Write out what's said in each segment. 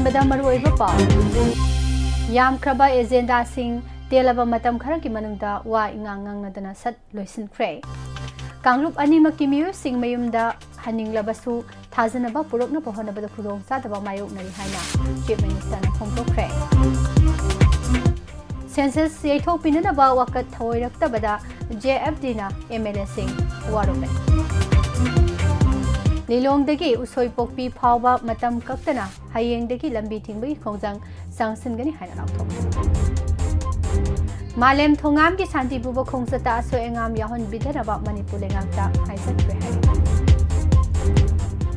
ꯑꯍꯥꯟꯕꯗ ꯃꯔꯨꯑꯣꯏꯕ ꯄꯥꯎ ꯌꯥꯝꯈ꯭ꯔꯕ ꯑꯦꯖꯦꯟꯗꯥꯁꯤꯡ ꯇꯦꯜꯂꯕ ꯃꯇꯝ ꯈꯔꯒꯤ ꯃꯅꯨꯡꯗ ꯋꯥ ꯏꯉꯥꯡ ꯉꯥꯡꯅꯗꯅ ꯁꯠ ꯂꯣꯏꯁꯤꯟꯈ꯭ꯔꯦ ꯀꯥꯡꯂꯨꯞ ꯑꯅꯤꯃꯛꯀꯤ ꯃꯤꯑꯣꯏꯁꯤꯡ ꯃꯌꯨꯝꯗ ꯍꯟꯅꯤꯡꯂꯕꯁꯨ ꯊꯥꯖꯅꯕ ꯄꯨꯔꯛꯅꯕ ꯍꯣꯠꯅꯕꯗ ꯈꯨꯗꯣꯡꯆꯥꯗꯕ ꯃꯥꯌꯣꯛꯅꯔꯤ ꯍꯥꯏꯅ ꯆꯤꯐ ꯃꯤꯅꯤꯁꯇꯔꯅ ꯐꯣꯡꯗꯣꯛꯈ꯭ꯔꯦ ꯁꯦꯟꯁꯁ ꯌꯩꯊꯣꯛꯄꯤꯅꯅꯕ ꯋꯥꯀꯠ ꯊꯑꯣꯏꯔꯛꯇꯕꯗ JFDꯅ MLAꯁꯤꯡ ꯋꯥꯔꯣꯛꯂꯦ ꯂꯤꯂꯣꯡꯗꯒꯤ ꯎꯁꯣꯏ ꯄꯣꯛꯄꯤ ꯐꯥꯎꯕ ꯃꯇꯝ ꯀꯛꯇꯅ ꯍꯌꯦꯡꯗꯒꯤ ꯂꯝꯕꯤ ꯊꯤꯡꯕꯒꯤ ꯈꯣꯡꯖꯪ ꯆꯪꯁꯤꯟꯒꯅꯤ ꯍꯥꯏꯅ ꯂꯥꯎꯊꯣꯛꯈ꯭ꯔꯦ ꯃꯥꯂꯦꯝ ꯊꯣꯉꯥꯝꯒꯤ ꯁꯥꯟꯇꯤ ꯄꯨꯕ ꯈꯣꯡꯆꯠꯇ ꯑꯁꯣꯏ ꯑꯉꯥꯝ ꯌꯥꯎꯍꯟꯕꯤꯗꯅꯕ ꯃꯅꯤꯄꯨꯔ ꯂꯩꯉꯥꯛꯇ ꯍꯥꯏꯖꯈ꯭ꯔꯦ ꯍꯥꯏ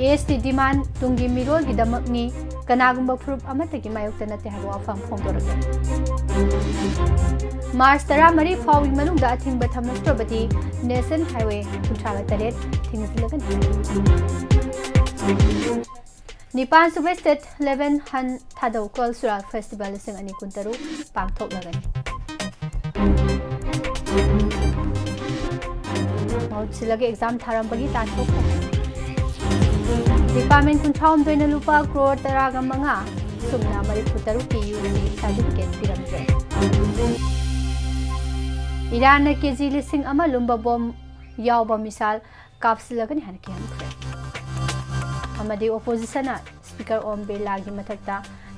AST ꯗꯤꯃꯥꯟ ꯇꯨꯡꯒꯤ ꯃꯤꯔꯣꯜꯒꯤꯗꯃꯛꯅꯤ ꯀꯅꯥꯒꯨꯝꯕ ꯐꯨꯔꯨꯞ ꯑꯃꯠꯇꯒꯤ ꯃꯥꯌꯣꯛꯇ ꯅꯠꯇꯦ ꯍꯥꯏꯕ ꯋꯥꯐꯝ ꯐꯣꯡꯗꯣꯔꯛꯂꯦ ꯃꯥꯔꯆ 13 ꯐꯥꯎꯕꯒꯤ ꯃꯅꯨꯡꯗ ꯑꯊꯤꯡꯕ ꯊꯝꯂꯛꯇ꯭ꯔꯕꯗꯤ ꯅꯦꯁꯅꯦꯜ ꯍꯥꯏꯋꯦ 38 ꯊꯤꯡꯖꯤꯜꯂꯒꯅꯤ ꯅꯤꯄꯥꯟ ꯁꯨꯕ ꯁ꯭ꯇꯦꯠ 11 ꯍꯟ ꯊꯥꯗꯧ ꯀꯜꯆꯔꯦꯜ ꯐꯦꯁꯇꯤꯚꯦꯜ 2016 ꯄꯥꯡꯊꯣꯛꯂꯒꯅꯤ ꯃꯍꯨꯠ ꯁꯤꯜꯂꯒ ꯑꯦꯛꯖꯥꯝ ꯊꯥꯔꯝꯕꯒꯤ ꯇꯥꯟꯊꯣꯛꯈ꯭ꯔꯦ ꯗꯤꯄꯥꯔꯠꯃꯦꯟ 68ꯅ ꯂꯨꯄꯥ ꯀ꯭ꯔꯣꯔ 15 ꯁꯨꯞꯅ 33ꯀꯤ UC ꯁꯥꯔꯇꯤꯐꯤꯀꯦꯠ ꯄꯤꯔꯝꯗ꯭ꯔꯦ ꯏꯔꯥꯟꯅ KG 1,000 ꯂꯨꯝꯕ ꯕꯣꯝ ꯌꯥꯎꯕ ꯃꯤꯁꯥꯏꯜ ꯀꯥꯞꯁꯤꯜꯂꯒꯅꯤ ꯍꯥꯏꯅ ꯀꯤꯍꯟꯈ꯭ꯔꯦ ꯑꯃꯗꯤ ꯑꯣꯄꯣꯖꯤꯁꯟꯅ ꯁ꯭ꯄꯤꯀꯔ ꯑꯣꯝ ꯕꯤꯔꯂꯥꯒꯤ ꯃꯊꯛꯇ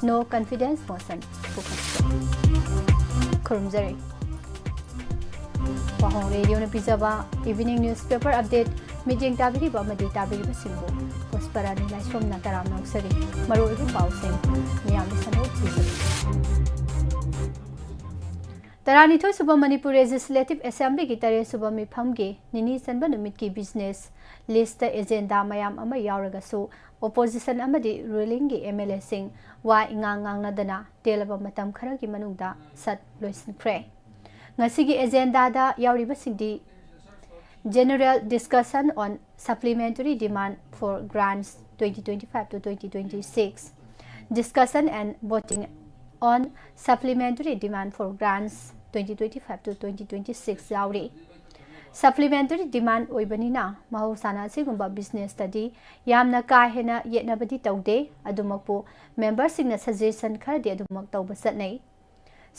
ꯅꯣ ꯀꯟꯐꯤꯗꯦꯟꯁ ꯃꯣꯁꯟ ꯄꯨꯈꯠꯈ꯭ꯔꯦ ꯈꯨꯔꯨꯝꯖꯔꯤ ꯋꯥꯍꯣꯡ ꯔꯦꯗꯤꯑꯣꯅ ꯄꯤꯖꯕ ꯏꯚꯤꯅꯤꯡ ꯅ꯭ꯌꯨꯁꯄꯦꯄꯔ ꯑꯞꯗꯦꯠ ꯃꯤꯠꯌꯦꯡ ꯇꯥꯕꯤꯔꯤꯕ ꯑꯃꯗꯤ ꯇꯥꯕꯤꯔꯤꯕꯁꯤꯡꯕꯨ ꯄꯨꯁꯄꯔꯥꯅꯤ ꯂꯥꯏꯁꯣꯝꯅ ꯇꯔꯥꯝꯅ ꯑꯣꯛꯆꯔꯤ ꯃꯔꯨꯑꯣꯏꯕ ꯄꯥꯎꯁꯤꯡ ꯃꯤꯌꯥꯝꯅ ꯁꯟꯗꯣꯛ ꯄꯤꯖꯔꯤ 12 सुबह मणिपुर लेजिस्लेटिव असेंबली 3 सुबह मिफम की निनी चंब नुमित की बिजनेस लिस्ट एजेंडा मयाम अमा यावरगसु ओपोजिशन अमदी रूलिंग की MLA सिंह वा इंगांग गांगनदना तेलब मतम खर की मनुंगदा सत लोइसिनख्रे ngasi की एजेंडा दा यावरिबसिंगदी General Discussion on Supplementary Demand for Grants 2025 to 2026 Discussion and Voting on Supplementary Demand for Grants 2025 to 2026 yauri Supplementary Demand oibanina mahosana sigumba business study yamna ka hena yetnabadi taude adumakpu members singna suggestion khardi adumak tauba satnai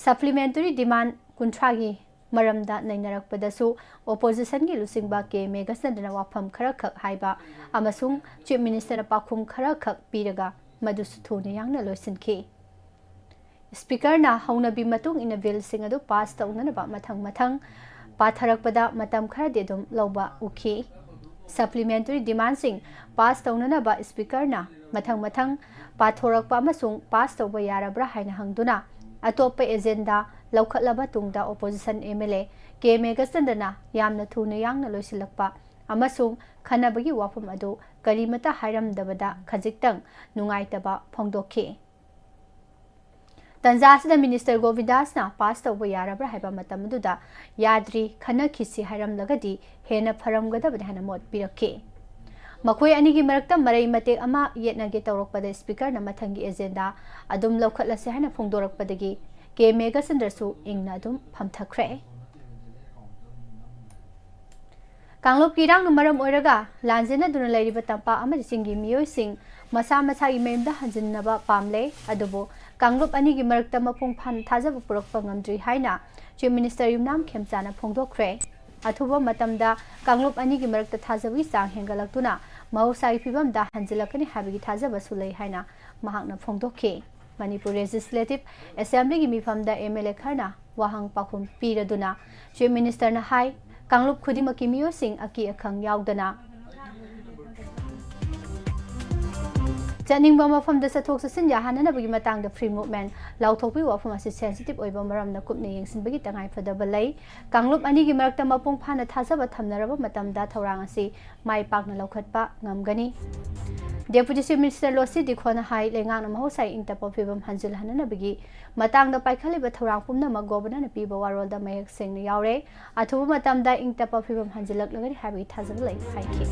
Supplementary Demand kuntragi maramda nainarakpadasu opposition gi lusingba ke megasandana wafam khara khak haiba amasung chief minister na pakhum khara khak piraga madusu thune yangna loisinki Speaker na haunabi matung ina bill sing adu pass taunanaba mathang patharakpada matam khara de dum loba ukhi supplementary demand sing pass taunanaba speaker na mathang pathorakpa amasung pass tawba yarabra haina hangduna atopa agenda laukhatlaba tungda opposition MLA ke megasandana yamna thuna yangna loisilakpa amasung khanabagi wafam adu karimata hairamdabada khajiktang nungaitaba phongdokhi Tanzasida Minister Govindasna passed over Yarabra Habamatamuda Yadri Kana Kisi Haram Lagadi Hena Paramgada with Hanamot Pirake. Makoi Anigi Marakta Marai Mate Ama Yetna get a rock by the speaker Namatangi Agenda Adum Lokala Sahana Fundorak Padagi Gay Megas and Dersu Ingnadum Pamtakre. Kanglop Kirang Maram Oraga Lanzena Dunalari Batampa Amasingi Mio Sing Masa Masai Memda Hanzinaba Pamle Adobo Kanglop Anigi Marakta Mapung Pan Taza Purokpangamdri Haina, Chief Minister Yumnam Kemsana Pongdokre, Atuba Matamda, Kanglop Anigi Marakta Tazawi Sang Hengalakuna, Mausai Pibam da Hanzilakani Habigi Taza Basule Haina, Mahakna Pongdoke, Manipur Legislative Assembly Gimifam da MLA Karna, Wahang Pakum Piraduna, Chief Minister Nahai, Kanglop Kudimakimio Sing Aki Akang Yaudana. Janing Bama from the Satok Sinya Hanana Bimatang the free movement, Lautopi from a sensitive Oibomaram the Kupni in Bigitangai for the ballet, Kanglop Anigi Markta Mapung Pana Tazaba Tamnaraba Matam Datorangasi, my partner Lokatpa, Namgani. Deputy Minister Losi Dikona High Lenganam Hosai Interpopibum Hanzil Hananabigi, Matang the Paikali Batarapum Nama Governor Pibo Warol the Mayak Sing Yaure, Atu Matam da Interpopibum Hanzilak Lagari Habit Tazalay, High King.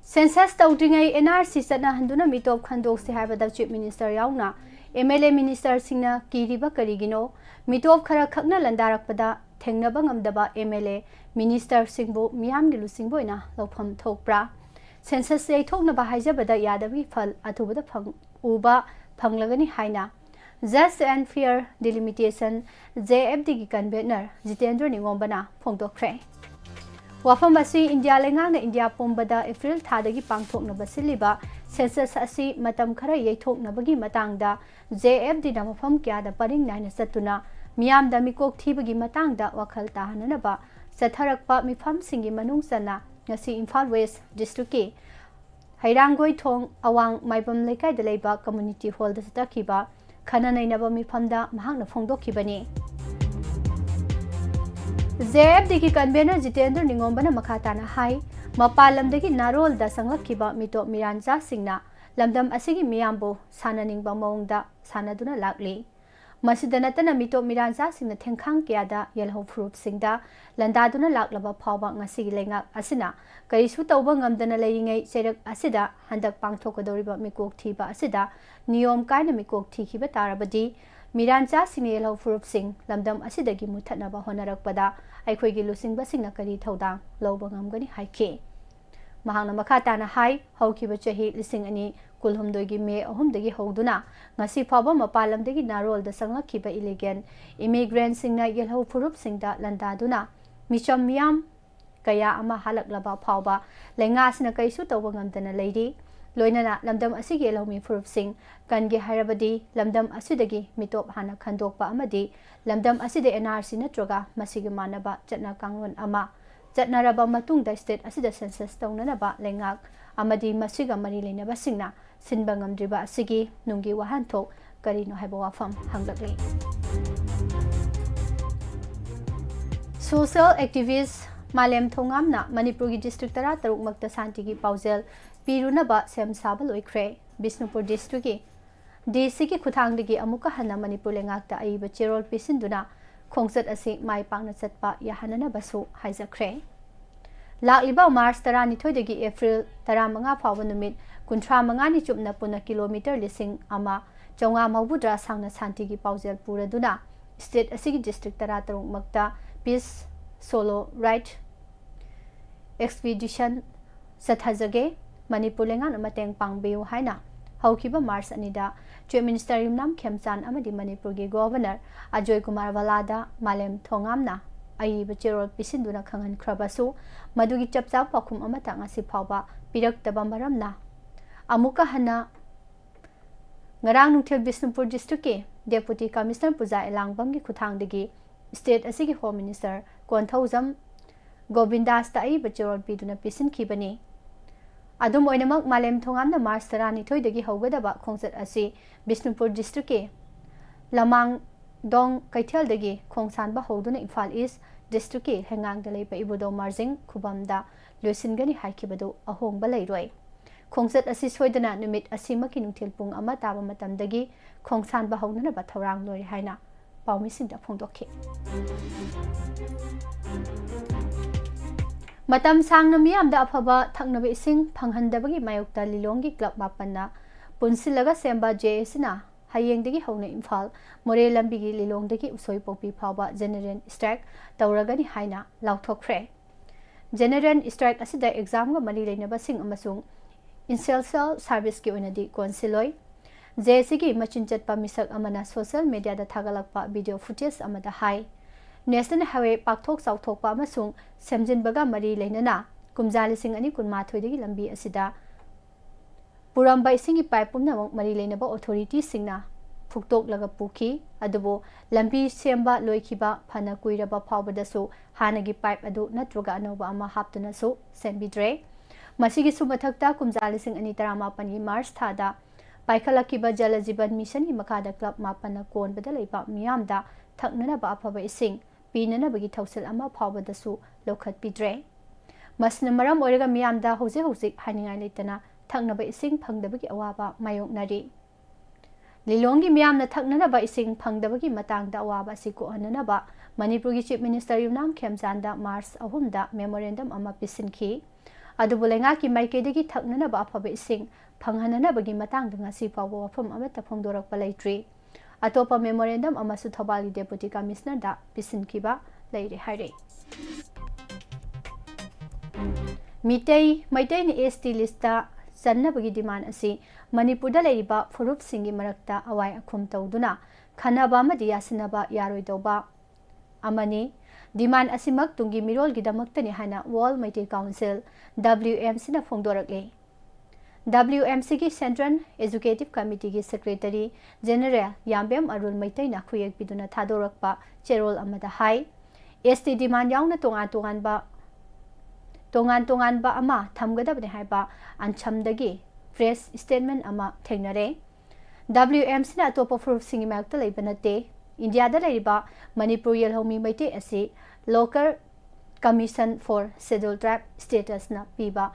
Census Tautingai NRC Sana Handuna Mitop Khandok Sehaba Chief Minister Yauna, MLA Minister Singna Kiriba Karigino, Mitop Kara Kakna Landarakpada, Tengnaba Ngamdaba MLA, Minister Singbo, Miam Gilu Singboina, Lopam Tokbra. Census Day Toknaba Hajabada Yadavi Fal, Atubada Pang Uba, Panglagani Haina. Just and Fair Delimitation, JFD Convener, Jitendra Ningombana, Pongdokre. Wafam asi India lengang na India pombada April thadagi pangthok na basiliba census asi matam khara yaithok na bagi matangda JFD na mafam kya da paring naina satuna miyam da mikok thibagi matangda wakhal tahanana ba satharakpa mifam singi manung sana ngasi Imphal West district ki Hairangoi thong awang maibam lekai da leiba community hall da satakiba khana nainaba mifamda mahangna phongdokhibani JFD की convener Jitendra निंगोंबना मखाताना high मपालमदगी नारोल दा संगलखिबा मितो मिरांजा सिंगना लमदम असिगी मियामबो सानानिंगबा मौंगदा सानादुना लागली मसिदनतना मितो मिरांजा सिंगना थेंखांग क्यादा येलहो fruit सिंगदा लंदादुना लागलबा फावबा ngasiगी लेंगा असिना करिसु तौबा ngamdana लेरिङै चेरक असिदा हंदक पांगथोकदोरिबा मिकोक थीबा असिदा नियम कायना मिकोक थीखिबा ताराबदी Mirancha Sinelo Furup Singh, Lamdam Asidagi Mutanaba Honarakpada, Aikogi Lusing Basing Nakari Todang, Lobangam Haike. Mahana Makatana Hai, Hoki Bachahi, Lising Ani, Kulhum Dogi Me, Ohumdagi Hoduna, Nasi Pabam Palam Degi Narol, the Sangla Kiba Iligan, Immigrant Singna Yelho Furup Singh da Landaduna, Micham Miam, Kaya Ama Halak Laba Pauba, Lengas Nakaisu Tobangam than a lady. Loinana Lamdam Asigi Lomi Furup Singh, Kangi Harabadi, Lamdam Asidagi, Mitop Hana Kandokpa Amadi, Lamdam Aside NRC Natroga, Masigamanaba, Jatna Kangun Ama, Jatnaraba Matung da State Asida Census Tonanaba, Lengak, Amadi Masiga Marilina Basingna, Sinbangam Driba Asigi, Nungi Wahanto, Karino Habawafam, Hangakli. Social activist Malem Thongamna, Manipuri District Tara Taruk Makta Santigi Pauzel, Pirunaba Sem Sabaloi Kre, Bisnupur District, DC ki Kutangdigi Amuka Hana Manipur Lengakta Aiba Cherol Pisinduna, Kongsat Asi Mai Pangna Satpa Yahanana Basu, Haiza Kre. Lakliba Mars Tarani Toidagi April, Taramanga Pawanumit, Kuntra Mangani Chupna Puna kilometer lising Ama, Jonga Mabudra Sangna Santigi Pauzel Puraduna, State Asigi District Taratarung Makta, Peace Solo Right Expedition Sathazage. Manipur lengan mateng pangbiu haina haukiba Mars anida Chief Minister Yumnam Khemchan amadi Manipur gi Governor Ajoy Kumar Valada Malem Thongamna ai bachirol pisinduna khangan khrabasu madugi chapcha pakhum amata ngasi phawba pirak taba maramna amuka hana ngarang nungthel Bisnupur District ke Deputy Commissioner Puja Elangbam gi khuthangdagi State asigi Home Minister Konthauzam Govindas ta ai bachirol piduna pisin khibani Adum oinamak Malem Thongamna Mars Tarani Thoidagi Hogadaba Kongsat Asi Bisnupur District ke Lamang Dong Kaithialdagi Kongsanba Hoduna Imphal East District ke Hengang Dalai pa Ibudo Marjing Khubamda Loisingani Haikibadu Ahong Balairoi Kongsat Asi Soidana Numit Asimaki Nungthil Pung Ama Taba Matamdagi Kongsanba Hoduna ba Thorang Lori Haina Paumisinda Phongdokhi Matam sang na miyam da afaba thaknabe ising phanghandabagi mayokta Lilongi Club Mapanna Punsilaga Semba JSina Hayengdagi Hona Imphal More Lambigi Lilongdagi Usoi Popi Phawba General Strike Tauragani Haina Lauthokre General Strike asida exam ga mari leinaba sing amasung Incelsal Service ki oinadi Konsiloi JSC ki machin chatpa misak amana social media da thagalakpa video footage amada hai National Highway Pakthok Southok Pamasung Semjin Baga Mari Lenana Kumjali Sing Ani Kunma Thoidagi Lambi Asida Puramba Singi Pipumna Mari Lenaba Authority Singna Fuktok Laga Puki Adubo Lambi Semba Loikiba Pana Kuiraba Pawbadasu Hanagi Pipe Adu Natroga Anova Ama Haptuna So Sembidre Masigi Sumathakta Kumjali Sing Ani Tarama Pani Mars Thada Paikalakiba Jalajiban Mission Makada Club Mapana Kon Badalaipa Miamda Thaknana Ba Apaba Ising Pinana Bagi Tausel Ama Pawbadasu Lokat Pidre Masna Maram Orega Miamda Hose Hosik Haninga Litana Thaknaba Ising Pangdabagi Awaba Mayok Nari Lilongi Miamna Thaknana Ba Ising Pangdabagi Matangda Awaba Siku Ananaba Manipuri Chief Minister Yumnam Khemzanda Mars Ahumda Memorandum Ama Pisinki Adubulenga ki Maikedagi Thaknana Ba Apaba Ising ꯐꯪꯍꯟꯅꯕꯒꯤ ꯃꯇꯥꯡꯗ ꯉꯁꯤ ꯐꯥꯎꯕ ꯋꯥꯐꯝ ꯑꯃꯠꯇ ꯐꯣꯡꯗꯣꯔꯛꯄ ꯂꯩꯇ꯭ꯔꯤ ꯑꯇꯣꯞꯄ memorandum ꯑꯃꯁꯨ ꯊꯧꯕꯥꯜꯒꯤ ꯗꯦꯄꯨꯇꯤ ꯀꯃꯤꯁꯅꯔꯗ ꯄꯤꯁꯤꯟꯈꯤꯕ ꯂꯩꯔꯦ ꯍꯥꯏꯔꯦ ꯃꯩꯇꯩꯅ ST ꯂꯤꯁꯇ ꯆꯟꯅꯕꯒꯤ ꯗꯤꯃꯥꯟ ꯑꯁꯤ ꯃꯅꯤꯄꯨꯔꯗ ꯂꯩꯔꯤꯕ ꯐꯨꯔꯨꯞꯁꯤꯡꯒꯤ ꯃꯔꯛꯇ ꯑꯋꯥꯏ ꯑꯈꯨꯝ ꯇꯧꯗꯨꯅ ꯈꯟꯅꯕ ꯑꯃꯗꯤ ꯌꯥꯁꯤꯟꯅꯕ ꯌꯥꯔꯣꯏꯗꯧꯕ ꯑꯃꯅꯤ ꯗꯤꯃꯥꯟ ꯑꯁꯤꯃꯛ ꯇꯨꯡꯒꯤ ꯃꯤꯔꯣꯜꯒꯤꯗꯃꯛꯇꯅꯤ ꯍꯥꯏꯅ ꯋꯥꯔꯜ ꯃꯩꯇꯩ ꯀꯥꯎꯟꯁꯤꯜ WMCꯅ ꯐꯣꯡꯗꯣꯔꯛꯂꯤ WMCꯒꯤ ꯁꯦꯟꯇ꯭ꯔꯦꯜ ꯑꯦꯖꯨꯀꯦꯇꯤꯚ ꯀꯃꯤꯇꯤꯒꯤ ꯁꯦꯀ꯭ꯔꯦꯇꯔꯤ ꯖꯦꯅꯔꯦꯜ ꯌꯥꯝꯕꯦꯝ ꯑꯔꯨꯜ ꯃꯩꯇꯩꯅ ꯈꯨꯌꯦꯛꯄꯤꯗꯨꯅ ꯊꯥꯗꯣꯔꯛꯄ ꯆꯦꯔꯣꯜ ꯑꯃꯗ ꯍꯥꯏ ST ꯗꯤꯃꯥꯟ ꯌꯥꯎꯅ ꯇꯣꯉꯥꯟ ꯇꯣꯉꯥꯟꯕ ꯑꯃ ꯊꯝꯒꯗꯕꯅꯤ ꯍꯥꯏꯕ ꯑꯟꯁꯝꯗꯒꯤ ꯄ꯭ꯔꯦꯁ ꯁ꯭ꯇꯦꯠꯃꯦꯟ ꯑꯃ ꯊꯦꯡꯅꯔꯦ WMCꯅ ꯑꯇꯣꯞꯄ ꯐꯨꯔꯨꯞꯁꯤꯡꯒꯤ ꯃꯥꯌꯣꯛꯇ ꯂꯩꯕ ꯅꯠꯇꯦ ꯏꯟꯗꯤꯌꯥꯗ ꯂꯩꯔꯤꯕ ꯃꯅꯤꯄꯨꯔ ꯌꯦꯜꯍꯧꯃꯤ ꯃꯩꯇꯩ ꯑꯁꯤ local commission for schedule tribe ꯁ꯭ꯇꯦꯇꯁꯅ ꯄꯤꯕ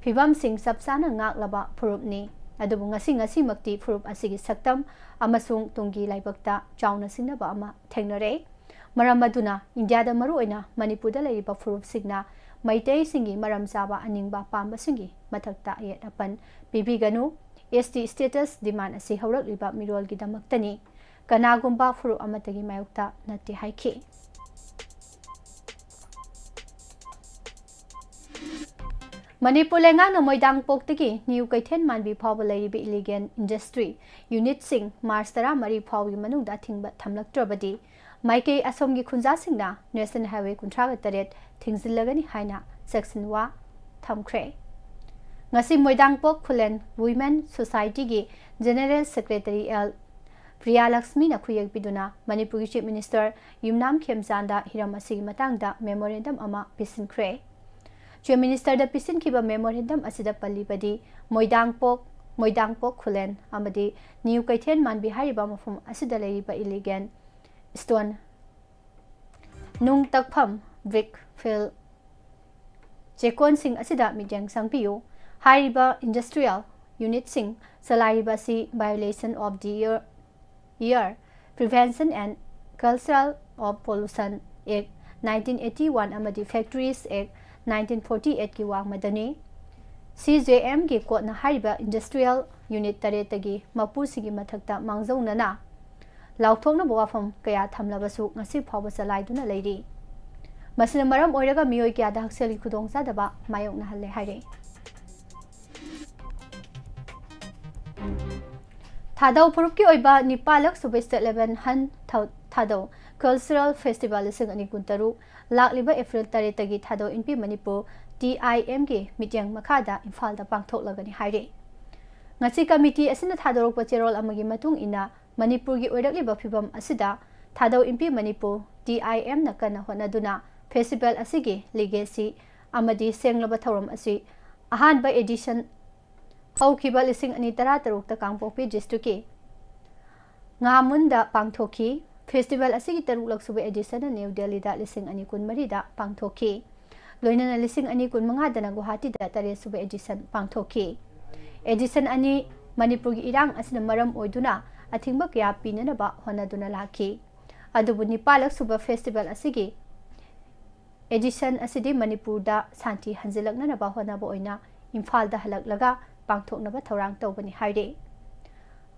ꯐꯤꯕꯝꯁꯤꯡ ꯆꯞ ꯆꯥꯅ ꯉꯥꯛꯂꯕ ꯐꯨꯔꯨꯞꯅꯤ ꯑꯗꯨꯕꯨ ꯉꯁꯤꯃꯛꯇꯤ ꯐꯨꯔꯨꯞ ꯑꯁꯤꯒꯤ ꯁꯛꯇꯝ ꯑꯃꯁꯨꯡ ꯇꯨꯡꯒꯤ ꯂꯥꯏꯕꯛꯇ ꯆꯥꯎꯅ ꯁꯤꯡꯅꯕ ꯑꯃ ꯊꯦꯡꯅꯔꯦ ꯃꯔꯝ ꯑꯗꯨꯅ ꯏꯟꯗꯤꯌꯥꯗ ꯃꯔꯨꯑꯣꯏꯅ ꯃꯅꯤꯄꯨꯔꯗ ꯂꯩꯔꯤꯕ ꯐꯨꯔꯨꯞꯁꯤꯡꯅ ꯃꯩꯇꯩꯁꯤꯡꯒꯤ ꯃꯔꯝ ꯆꯥꯕ ꯑꯅꯤꯡꯕ ꯄꯥꯝꯕꯁꯤꯡꯒꯤ ꯃꯊꯛꯇ ꯑꯌꯦꯠ ꯑꯄꯟ ꯄꯤꯕꯤꯒꯅꯨ ST ꯁ꯭ꯇꯦꯇꯁ ꯗꯤꯃꯥꯟ ꯑꯁꯤ ꯍꯧꯔꯛꯂꯤꯕ ꯃꯤꯔꯣꯜꯒꯤꯗꯃꯛꯇꯅꯤ ꯀꯅꯥꯒꯨꯝꯕ ꯐꯨꯔꯨꯞ ꯑꯃꯠꯇꯒꯤ ꯃꯥꯌꯣꯛꯇ ꯅꯠꯇꯦ ꯍꯥꯏꯈꯤ ꯃꯅꯤꯄꯨꯔ ꯂꯩꯉꯥꯛꯅ ꯃꯣꯏꯗꯥꯡꯄꯣꯛꯇꯒꯤ ꯅ꯭ꯌꯨ ꯀꯩꯊꯦꯜ ꯃꯥꯟꯕꯤ ꯐꯥꯎꯕ ꯂꯩꯔꯤꯕ ꯏꯂꯤꯒꯦꯜ ꯏꯟꯗꯁꯇ꯭ꯔꯤ ꯌꯨꯅꯤꯠꯁꯤꯡ ꯃꯥꯔꯆ 13 ꯐꯥꯎꯕꯒꯤ ꯃꯅꯨꯡꯗ ꯑꯊꯤꯡꯕ ꯊꯝꯂꯛꯇ꯭ꯔꯕꯗꯤ ꯃꯥꯏꯀꯩ ꯑꯁꯣꯝꯒꯤ ꯈꯨꯟꯖꯥꯁꯤꯡꯅ ꯅꯦꯁꯅꯦꯜ ꯍꯥꯏꯋꯦ 38 ꯊꯤꯡꯖꯤꯜꯂꯒꯅꯤ ꯍꯥꯏꯅ ꯆꯦꯛꯁꯤꯟ ꯋꯥ ꯊꯝꯈ꯭ꯔꯦ ngasi Moidangpok Khulen Women Society gi General Secretary L Priya Lakshmi na khuyek biduna Manipur Chief Minister Yumnam Khemchanda hiram asigi matangda memorandum ama pisinkhre Chief Minister da pisin khiba memorandum asida pallibadi Moidangpok Khulen amadi New Kaithen Manbi hariba mafum asida leiriba illegal stone nung takpham brick fill Chekon sing asida mijang sangpiyu Hariba industrial unit sing salariba si violation of the year Prevention and Cultural of Pollution Act 1981 amadi Factories Act 1948 ki wang madani CJM gi kotna hariba industrial unit taretagi mapu sigi mathakta mangzaunana lauthokna bawafam kaya thamlabasu ngasi phawba salaiduna leiri masina maram oiraga miyoi kya da hakseli khudongsa daba mayokna halle haire Thadau Purupki Oiba Nipalak Subai State Level Han Thadau Cultural Festival Lising Ani Kuntaru Lakliba April Taretagi Thadau Inpi Manipur TIM gi Mityang Makada Imphal da Pangthok Lagani Haire Ngasi Committee Asina Thadau Pacherol Amagi Matung Ina Manipur gi Oirakliba Phibam Asida Thadau Inpi Manipur TIM Nakana Honaduna Festival Asigi Legacy Amadi Senglaba Thorum Asi Ahanba Edition Haukiba lising ani taruk ta Kangpokpi district Ngamunda Pangthoki Festival asigi taruk laksuba edition na New Delhi da lising ani kun mari da Pangthoki Loinana lising ani kun manga da Guwahati da tare suba edition Pangthoki Edition ani Manipur gi irang asina maram oiduna athingba kya pinana ba honaduna laki adubu Nipalak suba festival asigi Edition asidi Manipur da santi hanjilakna na ba hona ba oina Imphal da halaklaga Pangthoknaba Thorang Tawbani Haide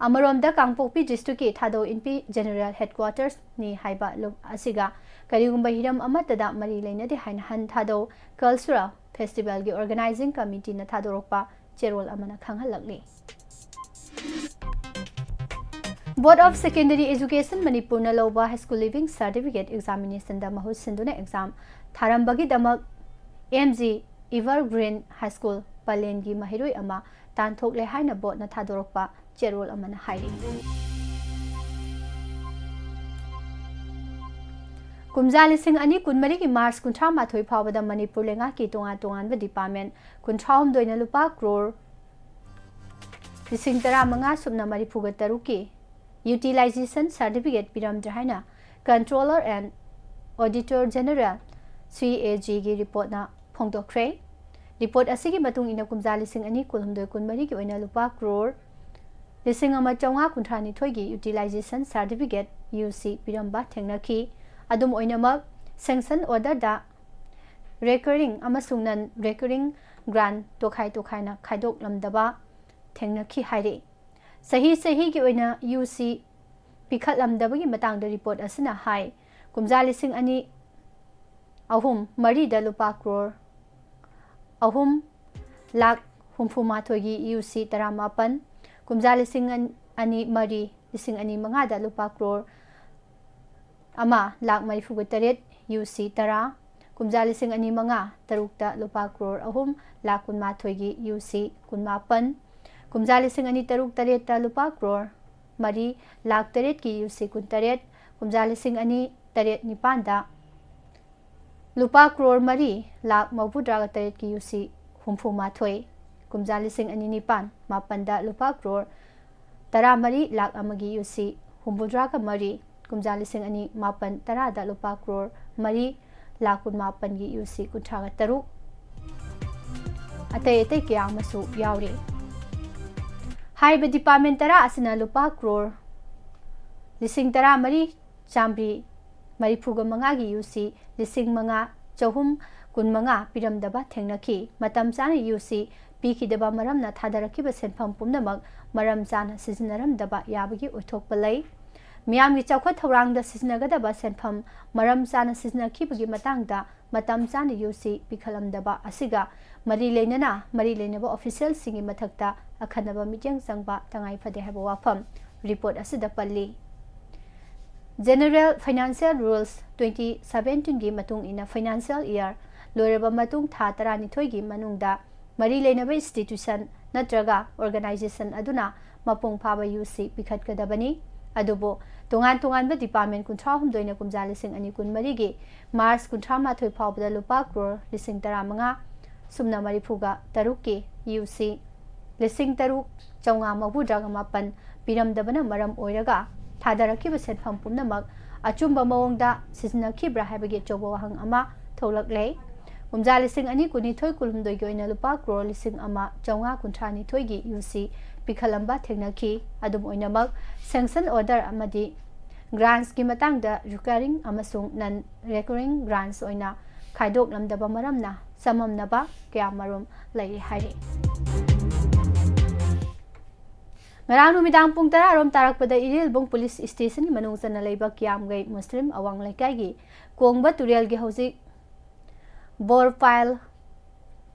Amaromda Kangpokpi District ki Thadau Inpi General Headquarters ni haiba lum asiga karigumba hiram amatada mari leinade hain han Thadau Cultural Festival gi Organizing Committee na Thadorokpa Cherol amana khanghalakli Board of Secondary Education Manipur na loba High School Living Certificate Examination da mahut sinduna exam tharambagi damak MG Evergreen High School Palengi Mahiroi ama Tanthok le haina bot na Thadorokpa Cherol amana hairi Kumja lising ani kunmari ki Mars kuntra mathoi phawada Manipur lenga ki tongan ba department kuntraum doina lupa crore lising tara manga subna mari phuga taruki utilization certificate piram jahaina Controller and Auditor General CAG gi report na phongdokre Report asigi matung ina kumja lising ani kulhumdoi kunmari ki oina lupa crore lising ama chonga kunthani thoigi utilization certificate UC piramba thengnaki adum oinamak sanction order da recurring amasung non recurring grant tokhai na khaidok lamdaba थेंनखी हाइरे सही सही की ओइना UC पिखतलमदबगी मतंगदा report असना high कुमजा लिसिंग अनि अहुम मरीदा लुपा crore अहुम lakh हुम्फुमाथोगी UC तरामापन कुमजा लिसिंग अनि मरी लिसिंग अनि मंगादा लुपा क्रोर अमा lakh मरीफुग तरेट UC तरा कुमजा लिसिंग अनि मंगा तरुकता लुपा क्रोर अहुम लाख कुनमाथोगी यूसी कुनमापन कुमजा लिसिंग अनि तरुक तरेटा लुपा क्रोर मरी लाख तरेट की यूसी कुन तरेट कुमजा लिसिंग अनि तरेट निपानदा लुपा क्रोर मरी लाख मौफुद्रागा तरेट की यूसी हुम्फुमाथोई कुमजा लिसिंग अनि निपान मापनदा लुपा क्रोर तरा मरी लाख अमगी यूसी हुम्फुद्रागा मरी कुमजा लिसिंग अनि मापन तरादा लुपा क्रोर मरी लाख कुन मापन की यूसी कुंथ्रागा तरुक अतै अतै क्या मसु यावरे हाइब डिपार्टमेंट तरा असना लुपा क्रोर लिसिंग तरा मरी चामरी मरीफुग मंगागी यूसी लिसिंग मंगा चहुम कुन मंगा पिरमदबा थेंनखी मतम चाना यूसी पीखिदबा मरमना थादरखिबा सेनफम पुमनमक मरम चाना सिजनरमदबा याबगी उथोकपा लई मियामगी चौखत थौरांगदा सिजनगदबा सेनफम मरम चाना सिजनखिबगी मतंगदा मतम चाना यूसी पिखलमदबा असिगा मरी लेनबा ऑफिशियल सिंगी मथक्ता अखनबा मिटिंग संगबा तंगाई फदे हबा वाफम रिपोर्ट असिदा पल्ली General Financial Rules 2017 की मतुंग इना फाइनेंशियल ईयर लोरबा मतुंग था तरानिथोई की मनुंगदा मरी लेनबा इंस्टीट्यूशन नत्रगा ऑर्गेनाइजेशन अदुना मपुंग फाबा यूसी पिखतकदबनी अदुबो तोंगान तोंगानबा डिपार्टमेंट कुंथ्रा हुमदोइना कुमजा लिसिंग अनि कुन मरीगी मार्च कुंथ्रा माथोई फावबदा लुपा क्रोर लिसिंग तरा मंगा सुमना मरीफुगा तरुक की यूसी लिसिंग तरुक चौंगा मबुद्रागा मापन पिरमदबना मरम ओइरगा थादरखिबा सेनफम पुमनमक अचुंबा मवोंगदा सिजनखिब्रा हाइबगे चौबा वाहंग अमा थौलकले कुमजा लिसिंग अनि कुनिथोई कुलुमदोइगी ओइना लुपा क्रोर लिसिंग अमा चौंगा कुंथ्रानिथोइगी यूसी पिखलंबा थेंनखी अदुम ओइनमक सैंक्शन ऑर्डर अमदी ग्रांट्स की मतंगदा रिकरिंग अमसुंग नन रिकरिंग ग्रांट्स ओइना खाइदोकलमदबा मरमना सममनबा क्या मरुम लई हाइरे Ngarang numidang pung tara rom tarak pada iril bong police station ki manung sana leiba kiam gai muslim awang laikai gi kongba turial gi hausi bor file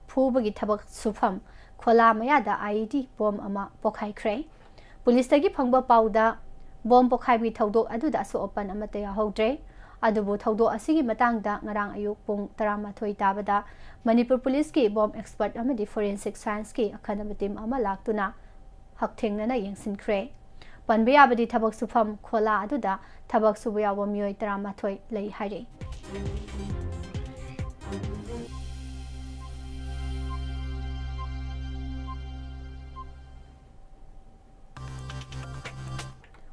phuba gi thabak sufam khola maya da IED bom ama pokhai khrei police ta gi phangba pauda bom pokhai bi thodok adu da so open ama te hodre adubu thodok asigi matang da ngarang ayuk pung tarama thoi tabada Manipur police ki bom expert ama di forensic science ki akhanam team ama laktuna हकथेंगना यंगसिनख्रे पनबयाबदी थबक सुफम खोला अदुदा थबक सुबयाव मियोय तरामाथोय लई हाइरे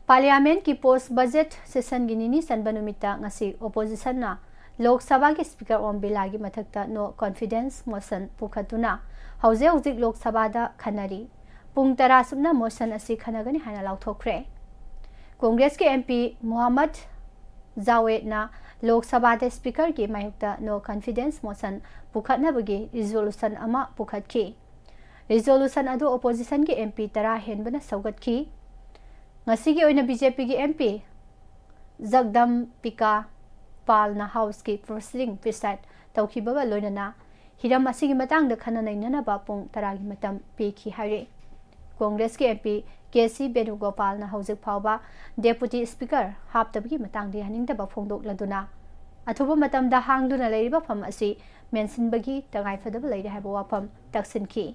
parliament की post budget session गिनिनी सनबनुमिता ngasi opposition na lok sabha ki speaker om bilagi mathakta no confidence motion pukhatuna hauze hauzik lok sabha da khanari पुंग तरा Sumana motion असी खनगनी हाना लाउथोख्रे कांग्रेस के एमपी मोहम्मद जावेद ना लोकसभा दे स्पीकर की मायुक्ता नो कॉन्फिडेंस मोशन पुखतनबगी रिजोल्यूशन अमा पुखतखी resolution अदु opposition के एमपी तरा हेनबना सौगतखी ngasi की ओइना बीजेपी की एमपी जगदम पिका पाल ना हाउस की प्रोसीडिंग प्रिसाइड तौखिबगा लोइनना हिरम असिगी मतंग द खना नैनना बा पुंग तरा की मतम पेखी हाइरे कांग्रेस के एमपी केसी बेनुगोपाल ना हौजिक फावबा डेपुटी स्पीकर हापतबगी मतंग दे हनिंगदबा फोंदोकलदुना अथुबा मतमदा हांगदुना लेरिबा फम असि मेंशनबगी तगाई फदब लेरि हाइबा वाफम तक्सिनखी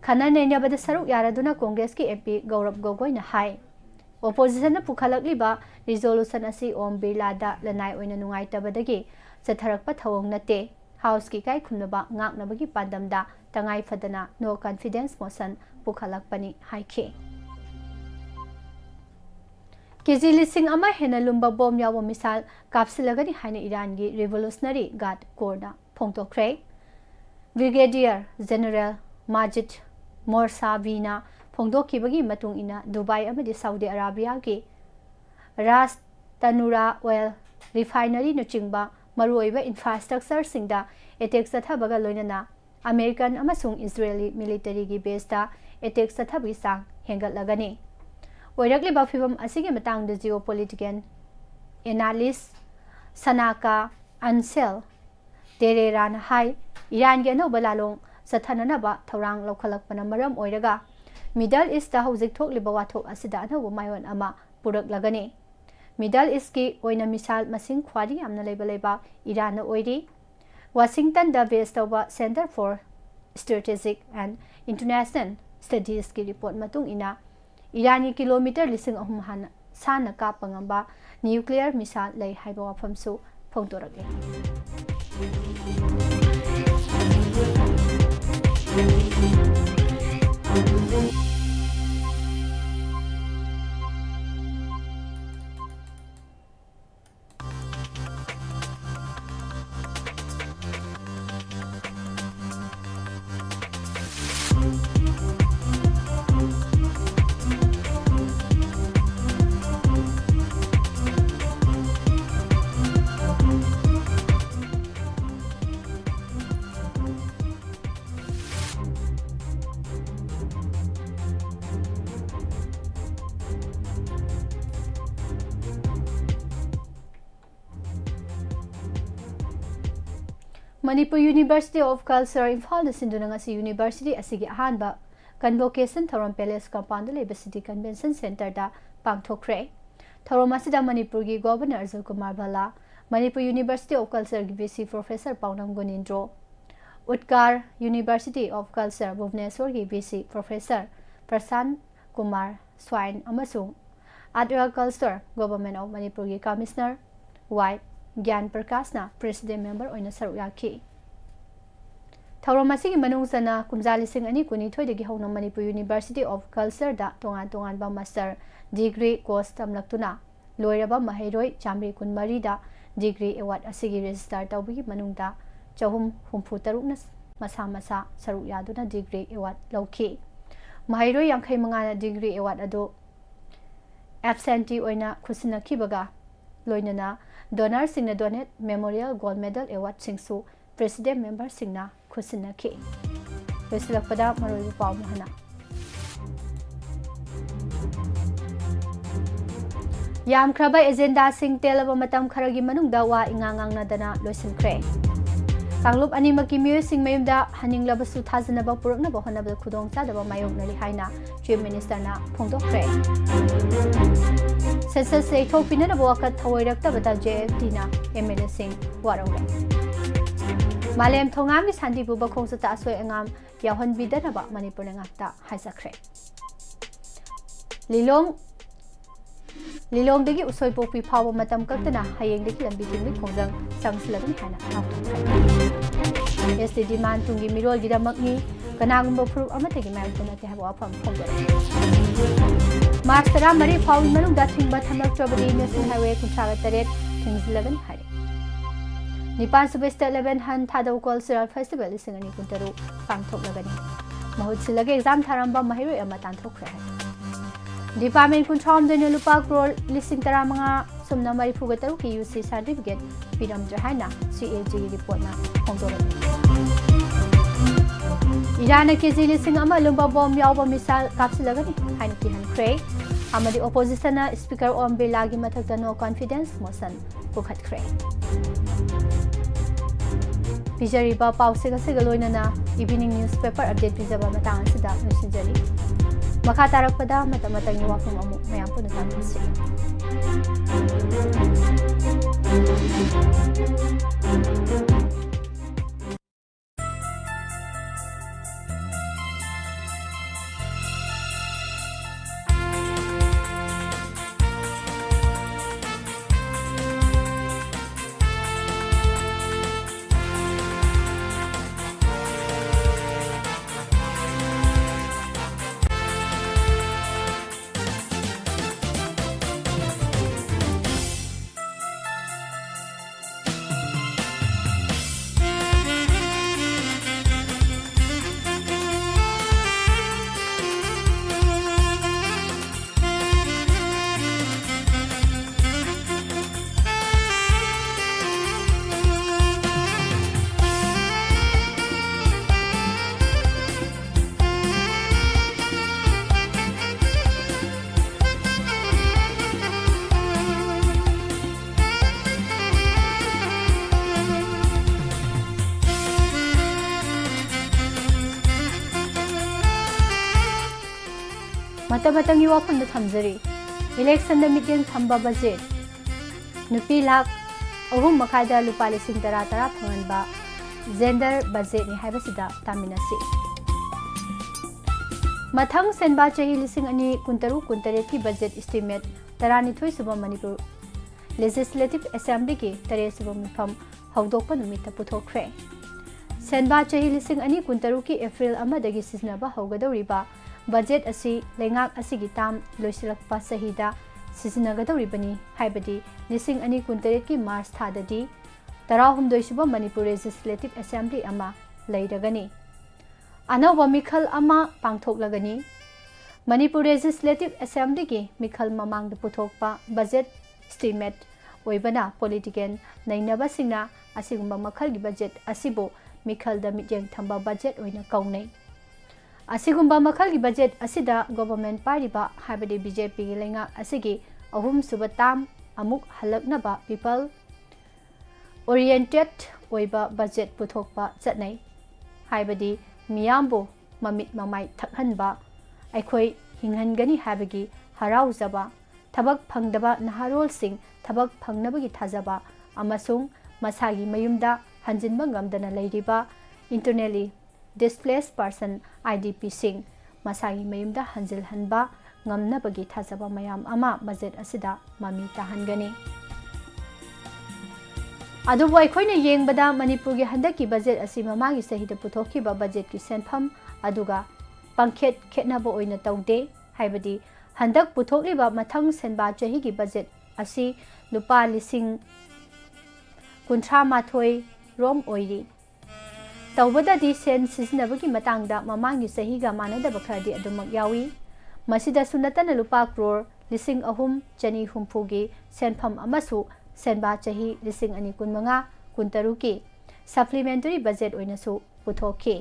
खना नैनबदा सरुक यारदुना कांग्रेस के एमपी गौरव गोगोइना हाई ओपोजिशन पुखलकलिबा रिजोल्यूशन असि ओम बिरलादा लनाई ओइना नुंगाइतबदगी चथरकपा थवंग नते हाउस की काय खुनबा ngaknabagi pandamda tangai fadana no confidence motion pukhalakpani haikhe केजी लिसिंग अमा हेना लुम्बा बॉम याव मिसाल कापसिलगनी हाइना ईरान की रिवोल्यूशनरी गार्ड कोरना फोंगतोख्रे ब्रिगेडियर जनरल माजिद मोरसावीना फोंगदोखिबगी मतुंग इना दुबई अमदी सऊदी अरेबिया की रास तनुरा ऑयल रिफाइनरी नुचिंगबा मरुओइबा इंफ्रास्ट्रक्चर सिंगदा एटेक चथाबगा लोइनना अमेरिकन अमसुंग इजरायली मिलिटरी की बेसता एटेक सथबी सांग हेंगतलगनी ओइरकलिबा फिबम असिगे मतंग द जियोपॉलिटिकल एनालिस्ट सनाका अनसेल तेरेरान हाई ईरान के अनौब लालोंग सथननबा थौरांग लौखलकपना मरम ओइरगा मिडल ईस्ट हौजिक थोकलिबा वाथोक असिदा अनौब मायोन अमा पुरकलगनी मिडल ईस्ट की ओइना मिसाल मसिंग ख्वारी यामना लेबा लेबा ईरान ओइरी वाशिंगटन द बेस तौबा centre for strategic and international studies की रिपोर्ट मतुंग इना ईरानी किलोमीटर लिसिंग अहुम हाना साना कापंगबा न्यूक्लियर मिसाल लई हाइबा वाफमसु फोंदोरगे Manipur university of culture Imphal सिंधुनंगसी यूनिवर्सिटी असिगी अहानबा कन्वोकेशन थौरम पैलेस कंपाउंड लेब सिटी कन्वेंशन सेंटर दा पांगथोखरे थौरम असिदा मणिपुर की governor Arjun Kumar Bhalla Manipur university of culture की VC professor Paonam Gunindro Utkal university of culture Bhubaneswar की वीसी प्रोफेसर प्रशांत कुमार स्वाइन अमसुंग art culture government of Manipur की कमिश्नर वाई ज्ञान प्रकाशना प्रेसिडेंट मेंबर ओइना सरुक याखी थौरम असिगी मनुंगसना कुमजा लिसिंग अनि कुनिथोइदगी हौना मणिपुर यूनिवर्सिटी ऑफ कल्चर दा तोंगान तोंगानबा मास्टर डिग्री कोर्स तमलक्तुना लोइरबा महैरोइ चामरी कुनमरी दा डिग्री अवार्ड असिगी रजिस्टर तौबगी मनुंगदा चहुम हुंफु तरुकना मसा मसा सरुक यादुना डिग्री अवार्ड लौखी महैरोइ यांखै मंगाना डिग्री अवार्ड अदो एब्सेंटी ओइना खुसिनखिबगा लोइनना donor Singh donate memorial gold medal award सिंसु प्रेसिडेंट मेंबर सिंह खुसिनखी लोइसलकपदा मरोइ पाउ महना यामख्रबा एजेंडा सिंह तेलब मतम खरगी मनुंगदा वा इंगांगांगनादना लोइसनख्रे कांगलुप अनिमकी मियो सिंह मयुमदा हनिंगलबसु थाजनबा पुरकनबा होनबा खुदोंग चादबा मायोगनरि हाइना चीफ मिनिस्टर ना फोंदोखरे सेंसस लेथोपिनब वखत थवैरक्तबदा जेएफटी ना एमएलए सिंह वारौरे मालेम थोंगामी सान्दिबु बखोंसता असोय अंगाम याहनबिदनबा मणिपुर ngakta हाइसख्रे लिलोंगदगी उसोय पोपी फाव मतम कक्तना हयेंगदगी लंबी तिंगि खोंजंग संगसलगन हाना आउटथ्रे एसटी डिमांड तुंगी मिरोल गिदमकनी कनागुंबा फुरुक अमतगी मायतना ते हबा फम फोंदोर मार्च 13 फाउल मनुंगदा थिंगबा थमलक्तबदी नेशनल हाईवे 38 थिंगसलगन हाय निपान सुबे स्टेट 11 हन थादौ कल्चरल फेस्टिवल सिंगनी कुंतरु पांगथोकलगनी महुतसिलगे एग्जाम थारंबा महिरो अमा तांथोखरे डिपार्टमेंट कुंथ्राम देने लुपा करोड़ लिसिंग तरामंगा सुमना मरीफुगा तरुक की यूसी सर्टिफिकेट पिरमद्र हाइना सीएजी की रिपोर्ट ना फोंदोरगे ईरान केजी लिसिंग अमा लुंबा बॉम्ब यावबा मिसाइल कापसिलगनी हाइना की हनख्रे अमदी ओपोजिशन स्पीकर ओम बिरला की मथकता नो कॉन्फिडेंस मोशन पुखतख्रे पिजरीबा पाउसिगा सिगलोइनना इवनिंग न्यूज़पेपर अपडेट पिजबा मतांग सिदा नुसिजरी मखा तारकपदा मतंगी वाफम अमु मयाम पुनः तामसी ꯃꯇꯝꯒꯤ ꯋꯥꯐꯝꯗ ꯊꯝꯖꯔꯤ ꯏꯂꯦꯛꯁꯟꯗ ꯃꯤꯠꯌꯦꯡ ꯊꯝꯕ ꯕꯖꯦꯠ ꯅꯨꯄꯤ ꯂꯥꯛ 3.5ꯗ ꯂꯨꯄꯥ 10,000 ꯐꯪꯍꯟꯕ ꯖꯦꯟꯗꯔ ꯕꯖꯦꯠꯅꯤ ꯍꯥꯏꯕꯁꯤꯗ ꯇꯥꯃꯤꯟꯅꯁꯤ मथंग सेनबा चही 2023-28 की बजट एस्टिमेट 12 सुबह मणिपुर लेजिस्लेटिव असेंबली की 3 सुबह मिफम हौदोक नुमित पुथोखरे सेनबा चही 2023 की एप्रिल अमदगी सिजनबा हौगदौरिबा बजट असी लेंगाक असिगी ताम लोइसिलकपा सहीदा सिजनगदौरिबनी हाइबदी 2023 की मार्च थाददी 19 सुबह मणिपुर लेजिस्लेटिव असेंबली अमा लैरगनी अनौबा मिखल अमा पांगथोकलगनी मणिपुर लेजिस्लेटिव असेंबली की मिखल ममांग पुथोकपा बजट एस्टिमेट ओइबना पॉलिटिकल नैनबसिंगना असिगुंबा मखल की बजट असिबो मिखल द मिजेंग थंबा बजट ओइना कौनै असिगुंबा मखल की बजट असिदा गवर्नमेंट पारिबा हाइबदि बीजेपी की लेंगा असिगी अहुम सुबा ताम अमुक हलकनबा पीपल ओरिएंटेड ओइबा बजट पुथोकपा चटनै हाइबदि मियामबो ममित ममाई थकहनबा अखोई हिंहनगनी हाबगी हराउजबा थबक फंगदबा नहारोल Singh थबक फंगनबगी थाजबा अमसुंग मसागी मयुमदा हंजिनबा ngамदना लैरिबा internally displaced person IDP सिंह मसागी मयुमदा हंजिलहनबा ngamnabagi थाजबा मयाम अमा बजट असिदा ममी ताहनगनी अदुबो अखोइना येंगबदा मणिपुर की हंदकी बजट असी ममागी सहिदा पुथोखिबा बजट की सेनफम अदुगा पंखेट खेतनबो ओइना तौदे हाइबदी हंदक पुथोखलिबा मथंग सेनबा चही की बजट असी लुपा 50,000 रोम ओइरी तौबददी सेन सिजनबगी मतंगदा ममांगी सहीगा मानदब खरदी अदुमक यावी मसिदा सुनतन लुपा करोड़ 3,300 की सेनफम अमसु सेनबा चही 2025-23 की सप्लीमेंटरी बजट ओइनसु पुथोखी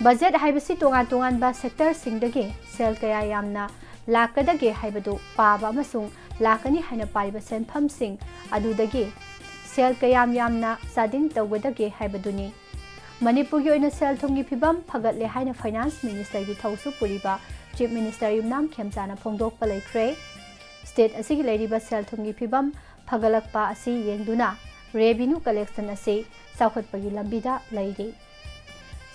बजट हाइबसी तोंगान तोंगानबा सेक्टर सिंगदगे सेल कया यामना लाकदगे हाइबदु पाबा अमसुंग लाकनी हाइना पाइबा सेनफम सिंग अदुदगे सेल कयाम यामना सादिंग तौगदगे हाइबदुनी मणिपुर की ओइना सेल थुंगी फिबम फगतले हाइना फाइनेंस मिनिस्टर की थौसु पुरिबा चीफ मिनिस्टर युमनाम खेमचाना फोंदोकपा लैख्रे स्टेट असिगी लैरिबा सेल थुंगी फिबम फगलकपा असि येंगदुना रेवेन्यू कलेक्शन असे साउखटपगी लंबिदा लैरि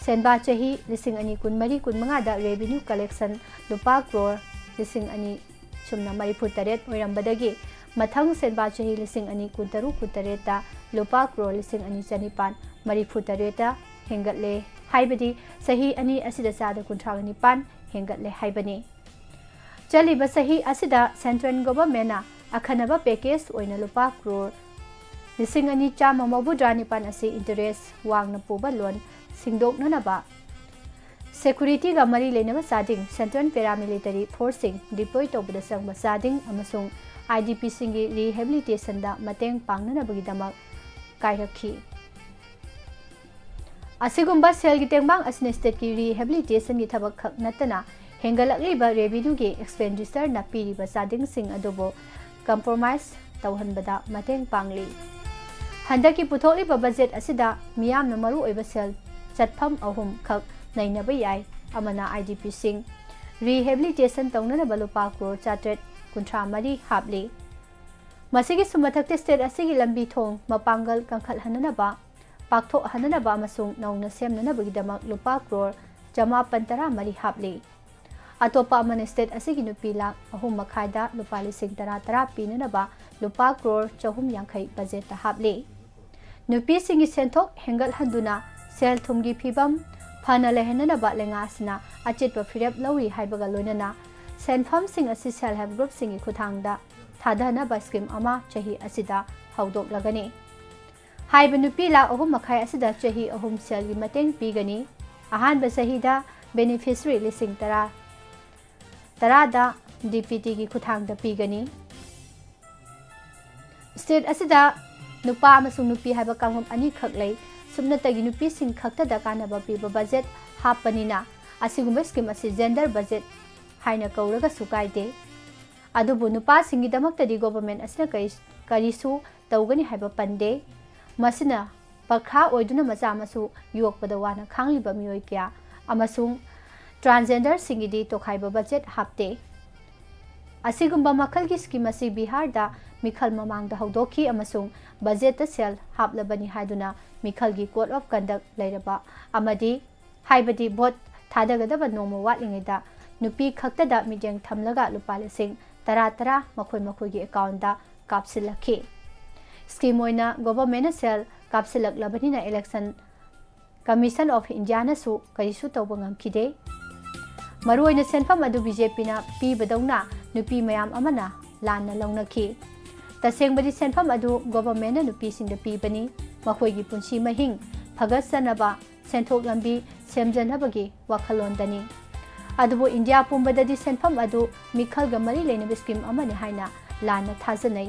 सेनबा चही 2023-25 दा रेवेन्यू कलेक्शन लुपा करोड़ 2,038 ओइरंबदगी मथंग सेनबा चही 2023-28 दा लुपा करोड़ 2,938 दा हेंगतले हाइबदी सही अनि असिदा चादा 39 हेंगतले हाइबनी चलिबा सही असिदा सेंट्रल गवर्नमेंट अखनबा पैकेज ओइना लुपा करोड़ 2,939 असी इंटरेस्ट वांगना पुबा लोन सिंगदोकनबा सेक्यूरिटी गा मरी लेनबा चादिंग सेंट्रल पैरामिलिटरी फोर्सिंग डिप्लॉय तौबदा संगबा चादिंग अमसुंग IDP सिंगी रिहेबिलिटेशन दा मतेंग पांगनबगी दमक कायरखी असिगुंबा सेल की तेंबांग असने स्टेट की रिहेबिलिटेशन की थबक खक नतना हेंगलकलिबा रेवेन्यू की एक्सपेंडिचर ना पीरिबा चादिंग सिंग अदुबो कंप्रोमाइज तौहनबदा मतेंग पांगली हंदकी पुथोलिबा बजट असिदा मियामना मरु ओइबा सेल चटफम अहुम खक नैनबा याय अमना IDP सिंग रिहेबिलिटेशन तौननबा लुपा करोड़ 453 हाबली मसिगी सुमथक्ते स्टेट असिगी लंबी थोंग मपांगल कंखलहननबा पाकथो हननबा अमसुंग नौना सेमननबगिदमक लुपा करोड़ 513 हाबली अतोपा अमन स्टेट असिगी नुपी लाख 3.5 लुपा 10,000 पीननबा लुपा करोड़ 450 बजेट हाबली नुपी सिंगी सेंथोक हेंगल हंदुना सेल थुमगी फिबम फना लेहननबा लेंगासना अचेतबा फिरेप लौरी हाइबगा लोइनना सेनफम सिंग असि सेल हेल्प ग्रुप सिंगी खुथांगदा थादनबा स्कीम अमा चही असिदा हौदोकलगनी हाइब नुपी लाख 3.5 असिदा चही 3 सेल की मतेंग पीगनी अहानबा सहीदा बेनिफिशियरी 10,000 दा DPT की खुथांगदा पीगनी स्टेट असिदा नुपा अमसुंग नुपी हाइबा कांगम अनि खकलै सुमनतगी नुपी सिंग खक्तदा कानबा पीबा बजट हापनिना असिगुंबा स्कीम असि जेंडर बजट हाइना कौरगा सुकाइदे अदुबु नुपा सिंगी दमक्तदी गवर्नमेंट असना करिसु तौगनी हाइबा पंदे मसिना पखा ओइदुना मचा मसु योकपदा वाना खांगलिबा मियोय क्या अमसुंग ट्रांसजेंडर सिंगिदी तोखाइबा बजेट हापते असिगुम्बा मखल की स्कीम असी बिहार दा मिखल ममांग दा हौदोखी अमसुंग बजेट सेल हापलबनी हाइदुना मिखल की कोड ऑफ कंडक्ट लेरबा अमदी हाइबदी भोट थादगदबा नोमो वाटलिंगैदा नुपी खक्तदा मिजेंग थमलगा लुपा लिसिंग तरा तरा मखोय मखोय की अकाउंट दा कापसिलखी स्कीम ओइना गवर्नमेंट सेल कापसिलकलबनिना इलेक्शन कमीशन ऑफ इंडिया नसु करिसु तौबा ngamkhide मरुओइना सेनफम अदु बीजेपी ना पीबदौना नुपी मयाम अमना लाना लौनखी तसेंबदी सेनफम अदु गवर्नमेंट ना नुपी सिंग पीबनी मखोयगी पुंसी महिंग फगसनबा सेंथोक लंबी सेमजनबगी वखलोंदनी अदुबो इंडिया पुंबददी सेनफम अदु मिखलगा मरी लेनबे स्कीम अमने हाइना लाना थाजनै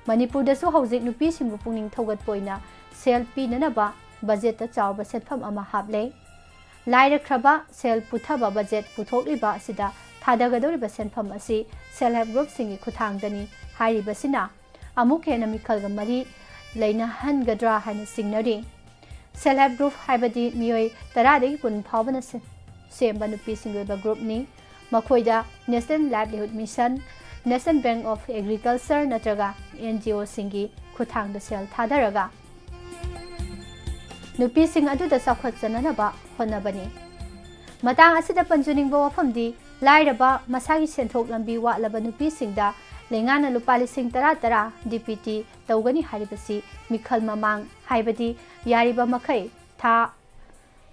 मणिपुरदसु हौजिक नुपी सिंगबु पुंगिंग थौगतपोइना सेल पीननबा बजेट चावबा सेनफम अमा हापले लाइरख्रबा सेल पुथबा बजेट पुथोकलिबा असिदा थादगदौरिबा सेनफम असि सेल हेल्प ग्रुप सिंगी खुथांगदनी हाइरिबसिना अमुक हेना मिखलगा मरी लेना हनगद्रा हाइना सिंगनरी सेल हेल्प ग्रुप हाइबदी मियोय 10 कुन फावबना सेम्बा नुपी सिंगोइबा ग्रुपनी मखोइदा national livelihood mission national bank of agriculture नत्रगा एनजीओ सिंगी खुथांगदा सेल थादरगा नुपी सिंग अदुदा साखोचननबा होनबनी मतांग असिदा पंजुनिंगबा वफमदी लाइरबा मसागी सेंथोक लंबी वाटलबा नुपी सिंगदा लेंगाना लुपा लिसिंग 10 डीपीटी तौगनी हारिबसी मिखल ममांग हाइबदी यारिबा मखै था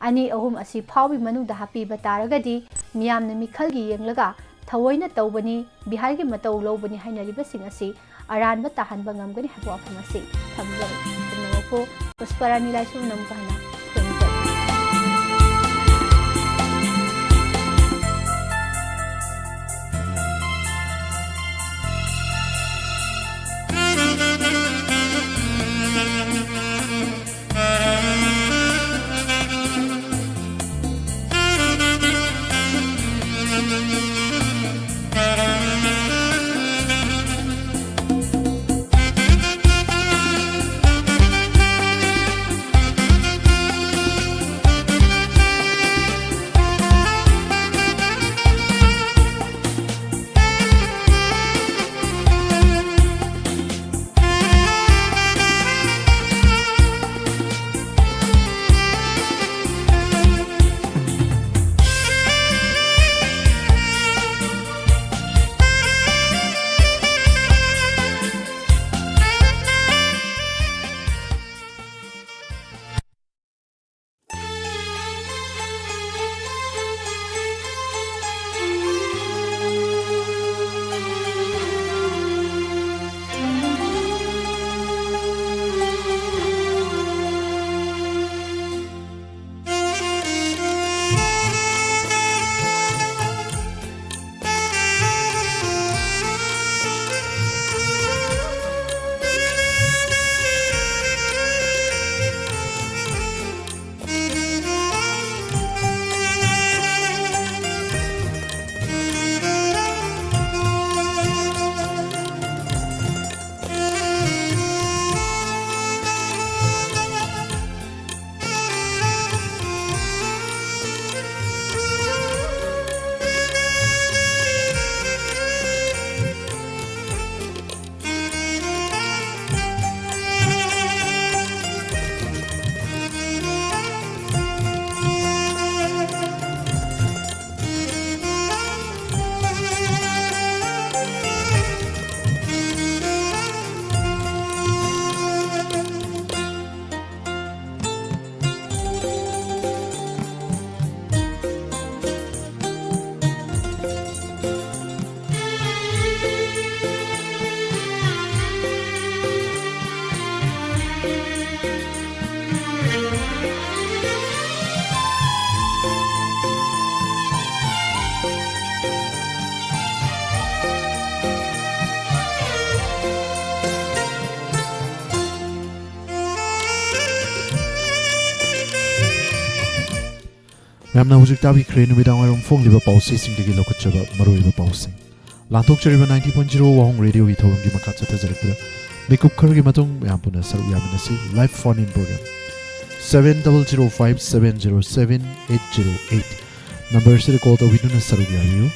अनि अहुम असि फावबी मनुदा हापीबा तारगदी मियामना मिखलगी येंगलगा थवोइना तौबनी बिहारगी मतौ लौबनी हाइनरिबसिंग असि अरानबा ताहनबा ngamgani हाबो अफमसी थमजै तुमनको पुष्परानी लाइसु नमकहना मैमना हुजिक ताबी क्रे नुमिदांग वायरम फोंगलिबा पाउसी सिंगदगी लोकचबा मरोइबा पाउसिंग लांथोकचरिबा 90.0 वाहोंग रेडियो की थौरंगी मखा चथजरपुर मेकुप खरगी मतुंग यामपुना सरू यामिनसी live phone in programme 7005707808 number sida call tawiduna sarug yabiyo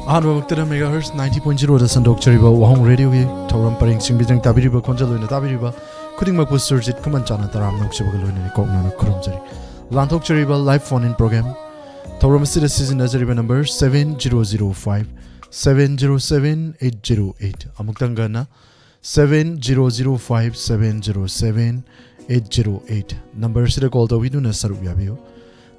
Ahan Wakta megahertz 90.0 da sandok chariba wahong radio gi thoram paring singbijang tabiriba khonjal loina tabiriba khuding mak surjit kuman chana taram nok chibag loina ni kokna na khurum jari lanthok chariba live phone in program thoram sida season nazariba number 7005 707808 amuktanga na 7005 707808 number sida call to widuna sarup yabiyo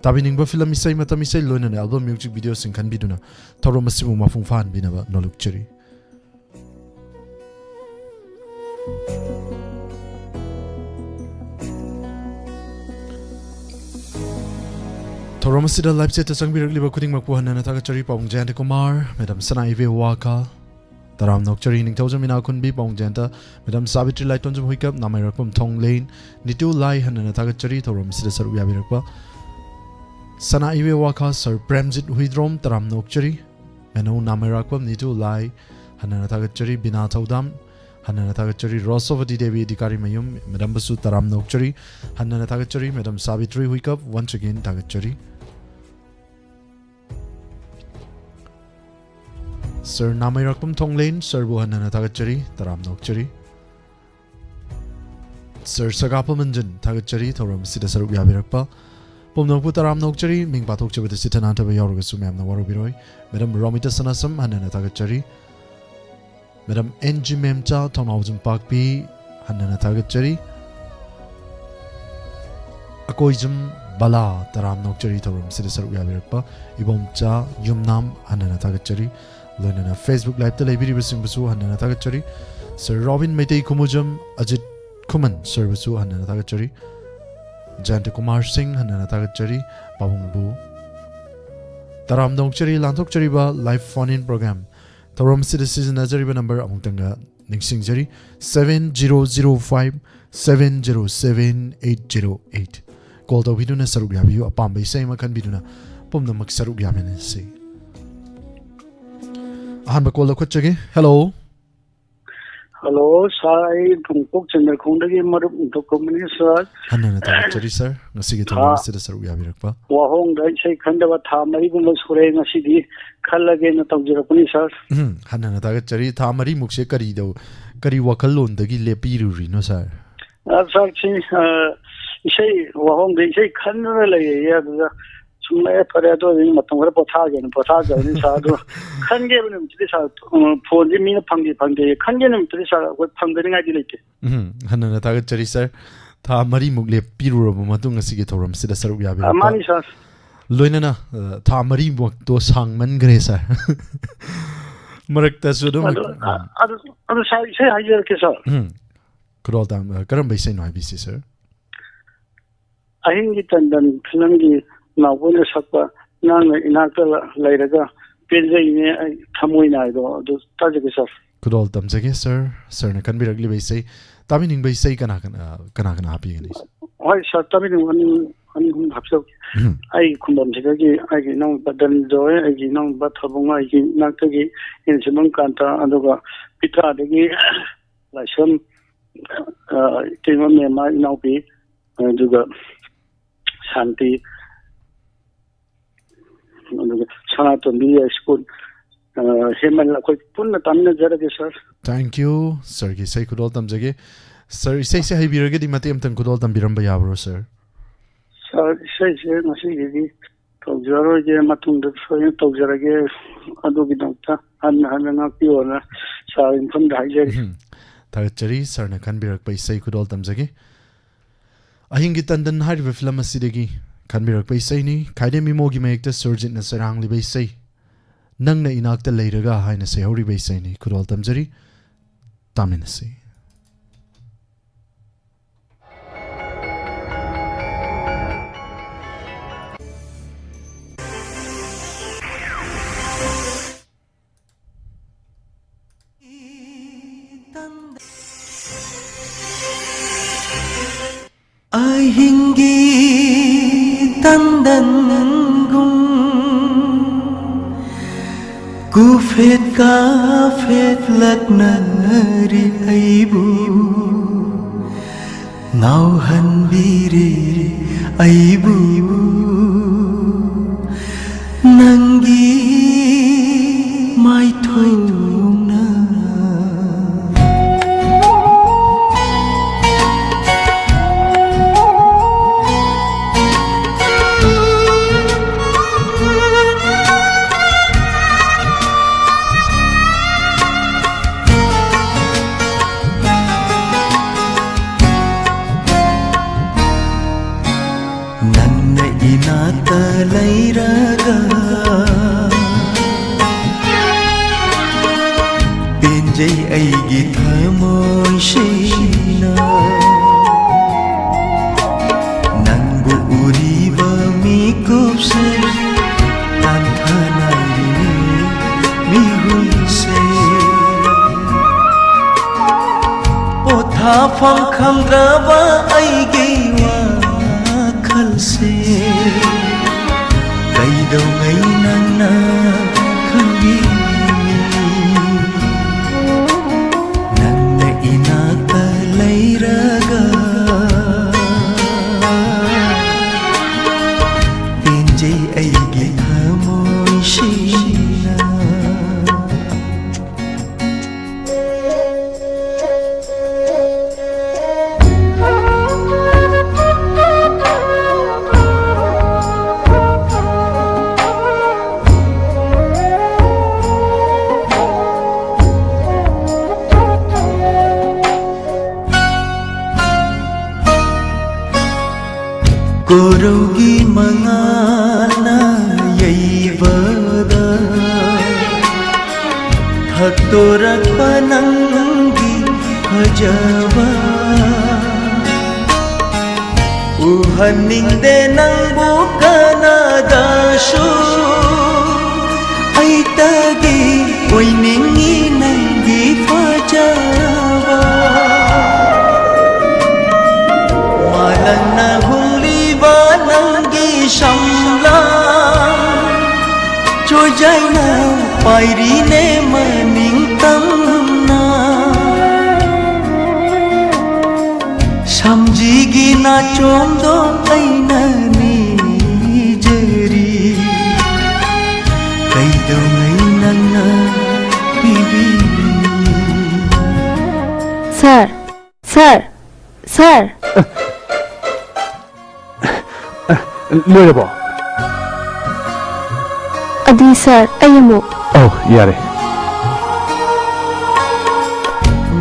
Tabining film isay matam isay loina na album music video singkan biduna thoro masimu mafung fan binaba noluk chiri thoro masida live set sang birak liba kuding makpu hanana taga chari paung jayanta kumar madam sana ive waka taram nok chari ning thousand mina kun bi paung jayanta madam sabitri lai tonjum huikap namai rakpam thong lane nitu lai hanana taga chari thoro masida saru yabirakpa Sana iwe waka sir Premjit Huidrom taram nokchari Meno namirakpam nitu lai Hanana tagachari bina taudam Hanana tagachari Rosovati Devi Dikari Mayum Madam Basu taram nokchari Hanana tagachari Madam Savitri Huikap once again tagachari Sir namirakpam thonglain Sir bu hanana tagachari taram nokchari Sir Sagapamanjan tagachari thoram sida sarup yabirakpa Pomnokpu taram nokchari ming pathok chabada sitananta ba yauraga su ma'am na waru biroi Madam Romita Sanasam hanana tagachari Madam NG Memcha Tonawjum Pakpi hanana tagachari Akoijum Bala taram nokchari thoram sida sarup yabirakpa Ibomcha Yumnam hanana tagachari Loinana Facebook live ta leibiri basing basu hanana tagachari Sir Robin Meitei Kumujam Ajit Kuman Sir basu hanana tagachari Jayant Kumar Singh hanana tagachari pabungbu taram dongchari lanthokchari ba live phone in program taram sida seasonajari ba number amungtanga ningsingjari 7005 707 808 call to biduna saruk yabiu apam bai sai makan biduna pomna mak saruk yamene se ahan ba call ko chage hello Hello, sir. Tungkok channel khondagi marup dokumeni sir. hanana tagachari sir ngasigi taram sida saruk yabirakpa Wahong dai sai khandaba tha mari gum sore ngasi di khallage na tawjirapani sir. hanana tagachari tha mari mukse kari do kari wakal lon dagi lepiruri no sir Sir chi isai wahong dai sai khandra lai ya da summa pare do ni matam gar potha ni sir do khange bne mti sir phone ji mi phangge khange ne mti sir ko phangge ngai di leke. hanana tagachari sir tha mari muk lepiruro matung ngasigi taram sida saruk yabirakpa Mani sir. loinana tha mari muk to sangman gre sir marakta sudum adu sai hajer ke sir. kudol tam karam bai sai no ibc sir Ahingi tandan film gi nawone sakpa nang inakta lairaga penjai ne thamoi nai do tajike sir. kudol tam jage sir sir na kan birakli bai sai tamining bai sai kana happy gani Hoi sir tamin ani hum hapso ai kumbam sigagi ai gi nang badan joy ai gi nang bathabunga ai gi nakta gi insimang kanta aduga pita degi laisam tema me ma inaupi aduga Shanti Sanatoni school hemal koi punna tamna jarage sir. thank you sir gi sai kudol tam jage sir sai sai haibirage di matem tan kudol tam biramba yabro sir Sir sai nasi gi tawjaro je matung de soy tawjarage adugi dokta han na piona sa infam dai jari. tagachari sir na kan birak pai sai kudol tam jage ahingi tandan hariba film asidagi kan birak pai sai ni khaide mi mogi mayekta surgeon na sarang li bai sai nangna inakta leiraga haina sai hori bai sai ni kudol tam jari tamina sai Ahingi tandangung Kufet kafet latnari aibu Nauhan biri aibu Nanggi mai thoina Lairaga Benjai aigi thamoi shina Nangbu uriba mikupse Tanthanari mihunse Otha phang khamdraba aigi wa khalse Kaidaw ngay nana kami Nang nainata layraga Pinjay ay githamoy shina Korogi mangana yaibada Thaktorak pananggi khajaba ꯎꯍꯟꯅꯤꯡꯗꯦ ꯅꯪꯕꯨ ꯀꯅꯥꯗꯁꯨ ꯑꯩꯇꯒꯤ ꯑꯣꯏꯅꯤꯡꯉꯤ ꯅꯪꯒꯤ ꯐꯖꯕ ꯃꯥꯂꯪꯅ ꯍꯨꯝꯂꯤꯕ ꯅꯪꯒꯤ ꯁꯝꯂꯥꯡ ꯆꯣꯏꯖꯥꯏꯅ ꯄꯥꯏꯔꯤꯅꯦ ꯃꯅꯤꯡ ꯇꯝꯅ ꯁꯝꯖꯤꯒꯤ ꯅꯥꯆꯣꯝꯗꯣ ꯑꯩꯅ ꯅꯤꯖꯔꯤ ꯀꯩꯗꯧꯉꯩ ꯅꯪꯅ ꯄꯤꯕꯤꯅꯤ Sir ꯂꯣꯏꯔꯕꯣ? ꯑꯗꯤ sir ꯑꯩ ꯑꯃꯨꯛ ꯌꯥꯔꯦ.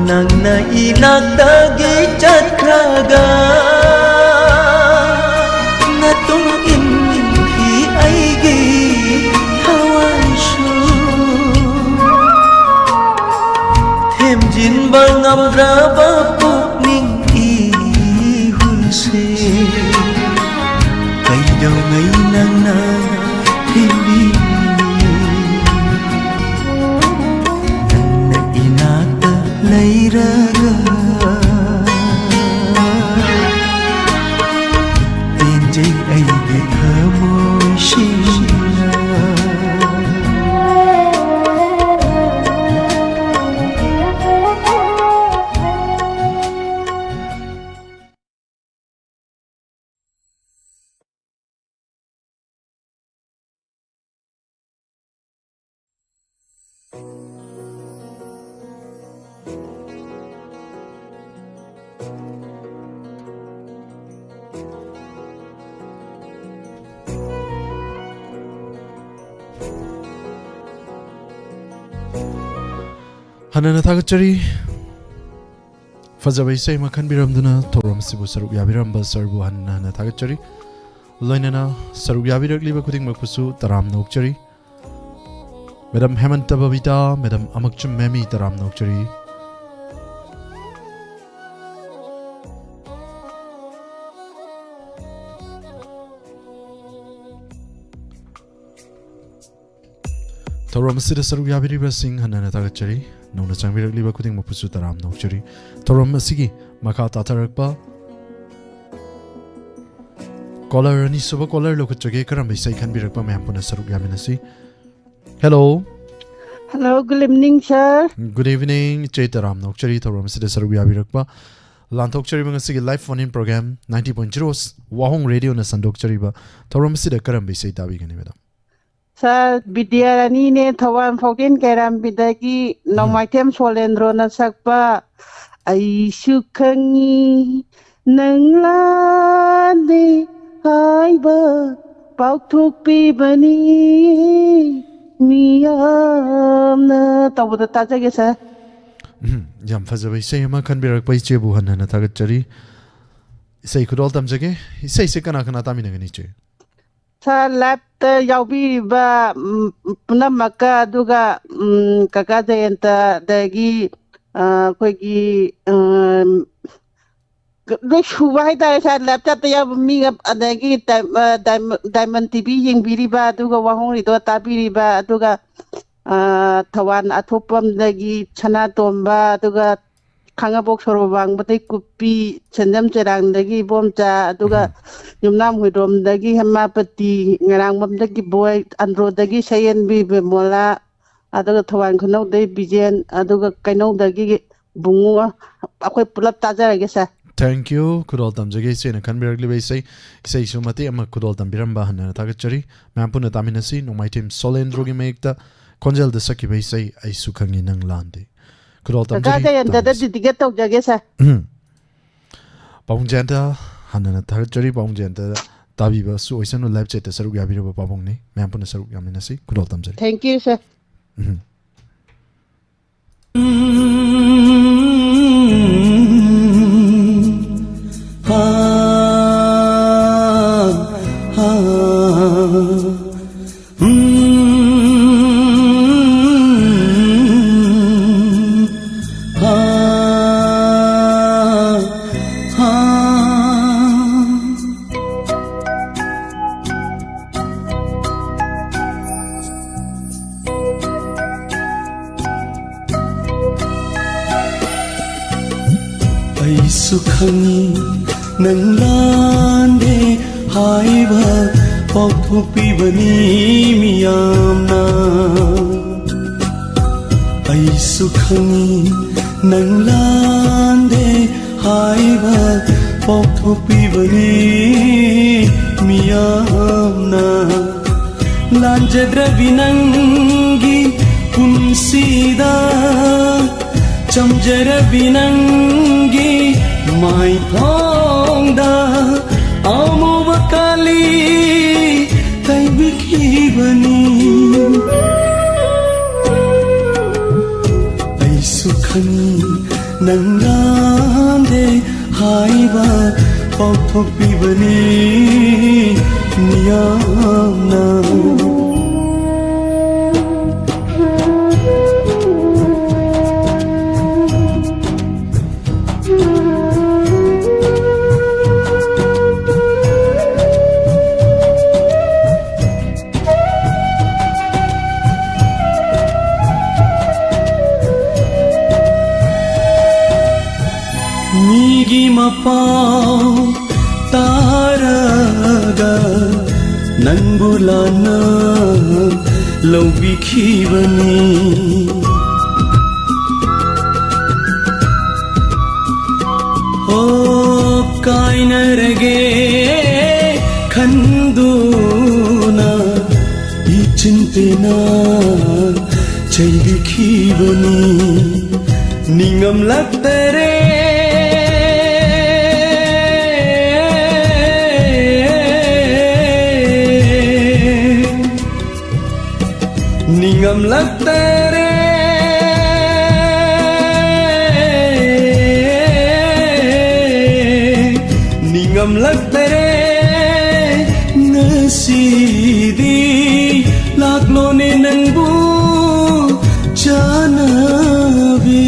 ꯅꯪꯅ ꯏꯅꯥꯛꯇꯒꯤ ꯆꯠꯈ꯭ꯔꯒ ꯅꯇꯨꯡ ꯏꯟꯈꯤ ꯑꯩꯒꯤ ꯊꯋꯥꯏꯁꯨ ꯊꯦꯝꯖꯤꯟꯕ ꯉꯝꯗ꯭ꯔꯕ ꯄꯨꯛꯅꯤꯡ 이훌세 ꯀꯩꯗꯧꯉꯩ ꯅꯪꯅ ꯊꯦꯝꯕꯤꯅꯤ ꯅꯪꯅ 이나ꯛꯇ ꯂꯩꯔꯒ ꯄꯦꯟꯖꯩ ꯑꯩꯒꯤ ꯊꯃꯣꯏꯁꯤꯅ Hanana Tagachari Fazabai say Makanbiramduna, Toram Sibu Sarubyaviramba, Sarbu Hanana Tagachari, Loinana, Sarubyavirak Liba Kuting Makusu, Taram Nokchari, Madam Hemanta Babita, Madam Amakchum Memi, Taram Nokchari. Toram Sida Sarubyaviribra Singh Hanana Tagachari. Nona Changvirakliba Kuting Mapusu Taram Nokchari Toram Asigi Maka Tatarakpa Caller Ani Suba Caller Lokachage Karam Isai Kanbirakpa Mampuna Sarugyaminasi. Hello. Hello, good evening, sir. Good evening, Chaitaram Nokchari Toram Sida Sarugyavirakpa Lantokchari Bangasigi live phone in program 90.0 Wahong Radio na Sandokchariba Toram Sida Karam Isai Tabigani Madam. Sir, Bidyarani ne Thawan Fokin Karam Bidagi, no my tem Solendro na Sakpa, Aishu Kangi, Nanglandi, Haiba, Pautuk Pibani, Miyam na Tabu the Tajagi, sir. Yam Fazabai say Makanbirak by Chebuhan and Tagachari. Say could all Tamjage? He says Sekanakanataminaganiche. Sa lapta yaubi ba punamaka duga kakada yenta dagi koigi shuba haitare sa lapta ta yab mi adagi diamond TV yengbiri ba duga wahong rido tabiri ba duga thawan athopam dagi chana tomba duga Kangabok Sorobang, but they could be Chendam Cherang, the Gi Bomcha, Duga, Yumnam Hudom, the Gi Hamapati, Narangam, the Gi Boy, Andro, the Gi Shayan Bibe Mola, Aduga Tawan Kano, they began, Aduga Kano, the Gi Bunga, Aqua Pulap Taza, I guess. Thank you. Could all them Jagay and Canberra say Sumati, Ama could all them Biramba and Tagachari, Mampuna Taminasi, no my team Solen Drogi make the Conjel the Saki Bay say, I Sukangi Nang Landi. Kagaya and the get of Jagesa. Paunjanta, Hanana Tarjari, Paunjanta, Tabiba, Suisan, live chat, the Sarugabi of Pabongni, Mampuna Sarugaminasi, could all them say. Thank you, sir. ꯑꯩꯁꯨ ꯈꯪꯉꯤ ꯅꯪ ꯂꯥꯟꯗꯦ ꯍꯥꯏꯕ ꯄꯥꯎꯊꯣꯛꯄꯤꯕꯅꯤ ꯃꯤꯌꯥꯝꯅ ꯑꯩꯁꯨ ꯈꯪꯉꯤ ꯅꯪ ꯂꯥꯟꯗꯦ ꯍꯥꯏꯕ ꯄꯥꯎꯊꯣꯛꯄꯤꯕꯅꯤ ꯃꯤꯌꯥꯝꯅ ꯂꯥꯟꯖꯗ꯭ꯔꯕꯤ ꯅꯪꯒꯤ ꯄꯨꯟꯁꯤꯗ ꯆꯝꯖꯔꯕꯤ ꯅꯪꯒꯤ ꯃꯥꯏꯊꯣꯡꯗ ꯑꯃꯨꯕ ꯀꯥꯂꯤ ꯇꯩꯕꯤꯈꯤꯕꯅꯤ ꯑꯩꯁꯨ ꯈꯪꯉꯤ ꯅꯪ ꯂꯥꯟꯗꯦ ꯍꯥꯏꯕ ꯄꯥꯎꯊꯣꯛꯄꯤꯕꯅꯤ ꯃꯤꯌꯥꯝꯅ 미기 마파오 따라가 낭불라나 로비키바니 오 까이나르게 칸두나 이친테나 제이비키바니 닝엄락테레 Ningam lagtere Ningam lagtere Nasidi Laglo ne nangbu Janabi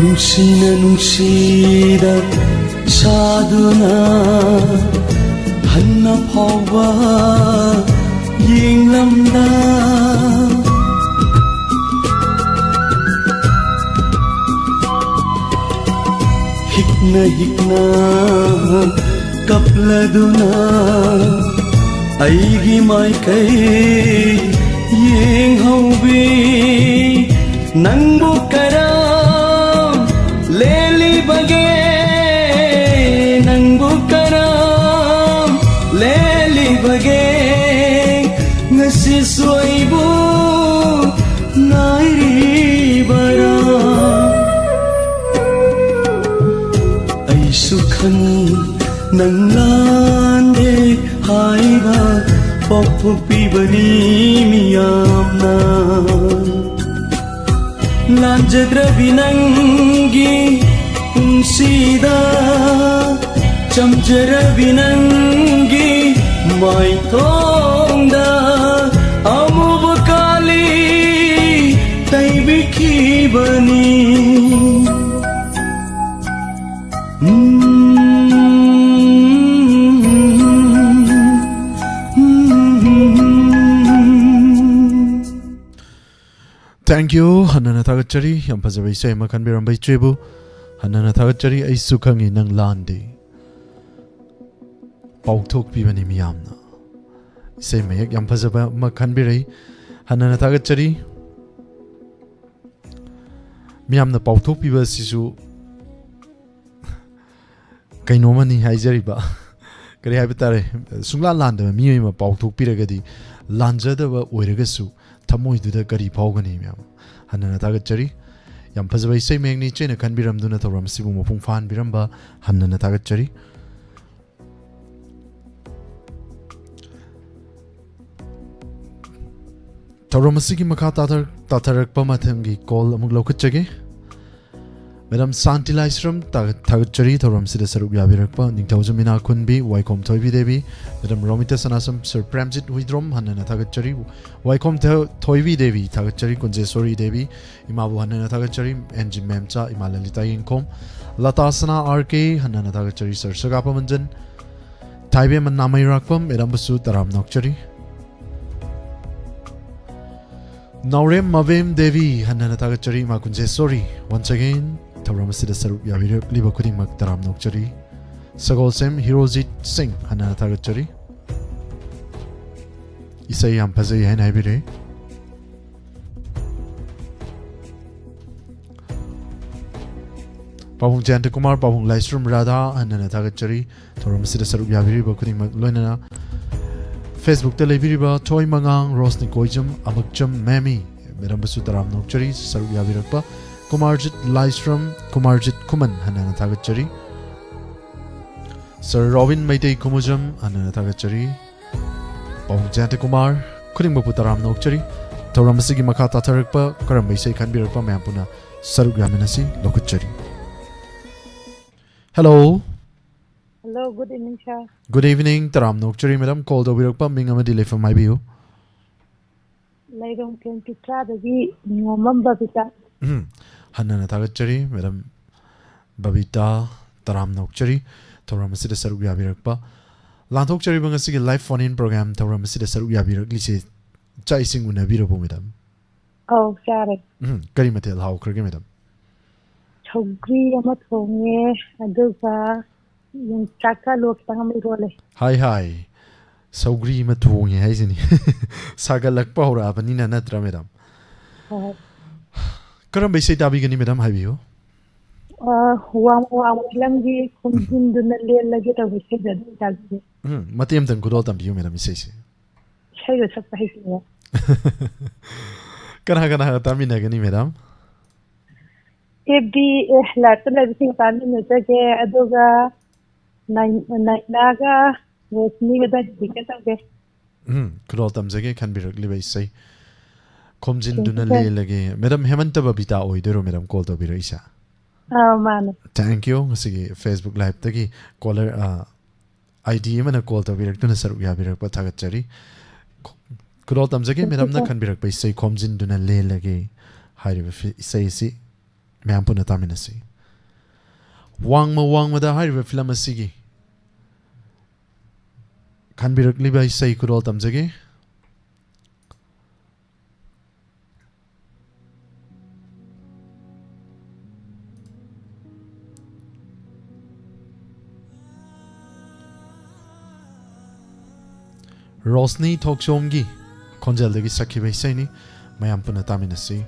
Nungsina nungsida saduna hanna phawa yinglamda hikna hikna kapladuna aigi mai kai yenghaubi nangbu kara Leli bage nangbu karam Leli bage ngasi suaibu nairi bara Ay sukhani nang lande haiba pokpubani miyamna Lanjadrabi nangi punsida Chamjarabi nangi maithongda Amubakali taibikibani Thank you Hanana Tagachari Yam Pazabay Say Makan Birambay Trebu Hanana Tagachari ay sukhangi nang landi Pautok Pibani Miyamna Say Mayak Yam Pazabay Makan Biray Hanana Tagachari Miyamna Pautok Piba Sisu Kainomani Haijariba Kari Habitare Sungla Landa Miyama Pautok Piragadi Lanjada Oiragasu Tamoy to the Gari Pogani Hanana Tagachari Yam Pazaway say Magni Chena can be Ramduna to Ramsibu Mopung Biramba Hanana Tagachari Taramasiki Makata Tatarak Pamatangi call among Lokachage Madam Santi Laisram Tagachari Thoram Sida Sarup Yabirakpa Ningtauzamina Kunbi Waikom Toibi Devi Madam Romita Sanasam Sir Pramjit Widrom Hanana Tagachari Waikom Toibi Devi Tagachari Kunjesori Devi Imabu Hanana Tagachari NG Memcha Imalalita Yinkom Latasana RK Hanana Tagachari Sir Sagapamanjan Taibe Manamai Rakpam Madam Basu Taram Nokchari Naurem Mavem Devi Hanana Tagachari Ma Kunjesori once again Thoram Sida Sarup Yabirak Liba Kuding Mak Taram Nokchari Sagol Sem Hirojit Singh Hanana Tagachari Isai Yam Pazai Hen Habire Pahung Janta Kumar Pahung Laisrum Radha Hanana Tagachari Thoram Sida Sarup Yabiri Bakuding Mak Loinana Facebook Telebiriba Toy Mangang Rosni Koijam Amakjam Mami Madam Basu Taram Nokchari Sarup Yabirakpa Kumarjit Laisram Kumarjit Kuman Hanana Tagachari Sir Robin Maitei Kumujam Hanana Tagachari Pahung Janta Kumar Kuding Bapu Taram Nokchari Thoram Sigi Makata Tarakpa Karam Baisai Kanbirakpa Mampuna Sarup Yaminasi Lokuchari Hello. Hello, good evening, sir. Good evening, Taram Nokchari, madam. Call the Wirakpa, Mingama delay from my view. Laidong Ken Pitra, the V, Nomam Babita. Hanana Tagachari, madam Babita, Taram Nokchari, Toramasida Saruya Wirakpa. Lantokchari Bangasiki live phone in program, Toramasida Saruya Wirakli, Chaising Unabirabu, madam. Oh, sorry. Karimatel, how Kurgi, madam. Chogri, Amatonge, Aduba. Yung chaka look pangamay role. Hi. Saugri matuong hai sini. Sagalak pa hora pa nina natra madam. Karam baisay tabi gani madam hai biyo? Wang lang di kung dun na liyan lagi ta baisay dadong tagsi. Matiyam tan kudol tam biyo madam isay si. Siya sa pahis niya. Kana tami na gani madam? Ebi lahat na bising tami na sige adoga Naga was near that ticket of it. Kudol tam zage can be regularly baisay. Comes in dunale lagi. Madam Hemanta Babita oidero madam called to Birisa. Oh man. Thank you. Sige Facebook live tagi caller ID man a call to Birak to Nasaru Yabirak Patagachari. Kudol tam zage madam na can be baisay comes in dunale lagi. High say si Mampuna Taminasi. Wang ma da high reflamasigi. Can be regularly by say could all tamzagi. Rosni talk shomgi. Konjal degi saki by sayni. Mayampuna Taminasi.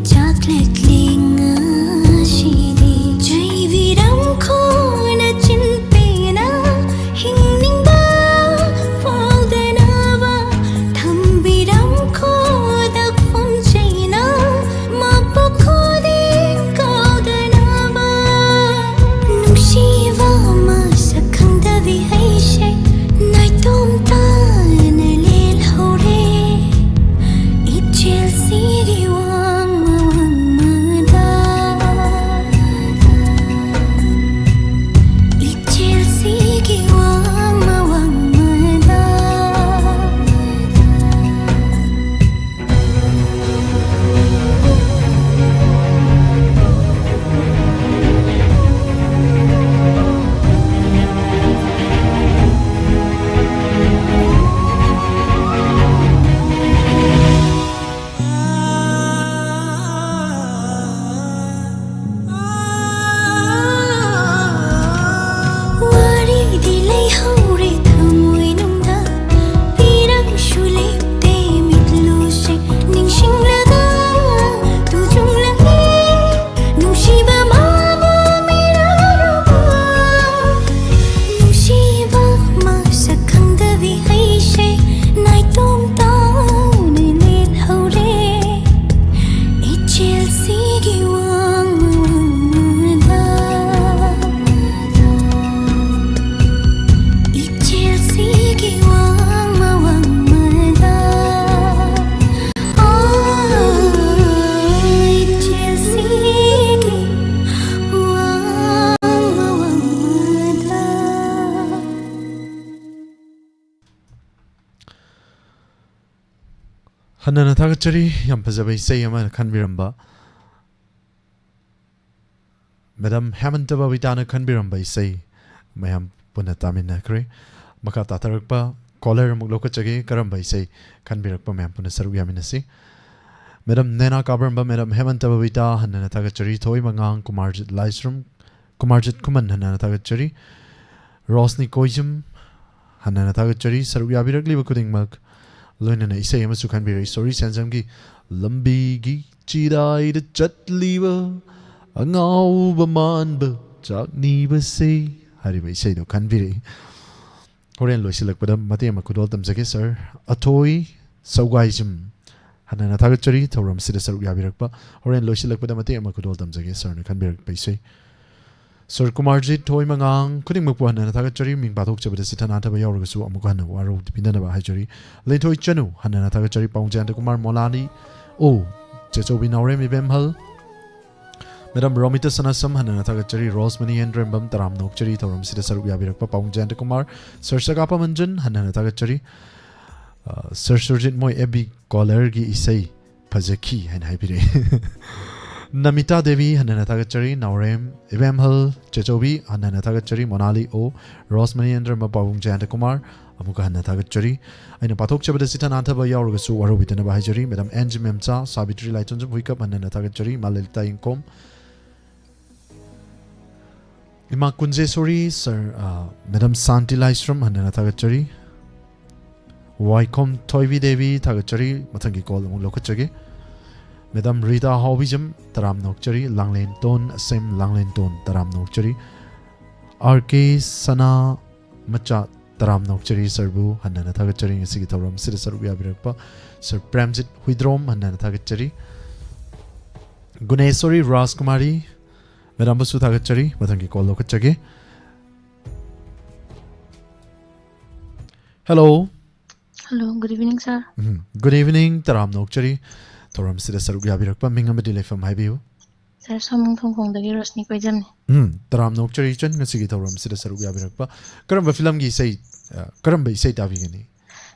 Chocolate Hanana Tagachari, Yampazabay Sayama Kanbiramba. Madam Hamantaba Vitana Kanbiramba say, Mayam Punatamina Kre, Makata Tarakpa, Collar Muglokachagi, Karamba say, Kanbirakpa Mampuna Saruyaminasi. Madam Nena Kabramba, Madam Hamantaba Vita, Hanana Tagachari, Toy Mangang, Kumarjit Lysrum, Kumarjit Kuman, Hanana Tagachari, Rosni Kojum, Hanana Tagachari, Saruyabirakli Kuding Milk. Loinana isay amasu kanbira story sansamgi lambigi chirai de chatliba angau bamanba chakniba say hariba isay do kanbiri horen loisilak pada mate makudol tamsake sir atoi saugaijim hanana tagachari thoram sida saru yabirakpa horen loisilak pada mate makudol tamsake sir na kanbirak paisay Sir Kumarjit Toy Mangang, Kuding Mukwan and Tagachari, Ming Batok Chabit Sitanata Yorgasu, Amukana, Waro, Pinanaba Hajari, Letoy Chenu, Hanana Tagachari, Pongjan Kumar Molani, O, Chechobi Noremi Bemhal, Madam Romita Sanasam, Hanana Tagachari, Rosemary and Rembam, Taram Nokchari, Toram Sidasaru Yabirapa, Pongjan Kumar, Sir Sagapa Manjan, Hanana Tagachari, Sir Surgeon Moy Ebi Kolergi Isay, Pazaki, and Hypire. Namita Devi, Hanana Tagachari, Naurem, Ibemhal, Chechobi, Hanana Tagachari, Monali O, Rosemary and Rambapavung Jantakumar, Amuka Hanana Tagachari, I know Patok Chabadasitan Antaba Yarugasu, Warubitana Bahajari, Madam Angie Memsa, Sabitri Lightons of Wickup, Hanana Tagachari, Malilta Inkom, Ima Kunze Sori, Sir Madam Santi Lystrom, Hanana Tagachari, Waikom Toivi Devi, Tagachari, Matangi call Lokachagi. Madam Rita Hobijam, Taram Nokchari, Langlen Ton, Same Langlen Ton, Taram Nokchari, RK Sana Macha, Taram Nokchari, Serbu, Hanana Tagachari, Sigitoram, Sidisaru Yabirakpa, Sir Pramjit Huidrom, Hanana Tagachari, Gunesori, Raskumari, Madam Basu Tagachari, Matangi call Lokachagi. Hello. Hello, good evening, sir. Good evening, Taram Nokchari. Toram Sida Sarugi Abirakpa, Mingamadile from Hibu. Sir, some from the Girosnik by Jam. Taram Nokchari, Nasigi Toram Sida Sarugi Abirakpa. Karamba Filamgi say, Karamba say Davigani.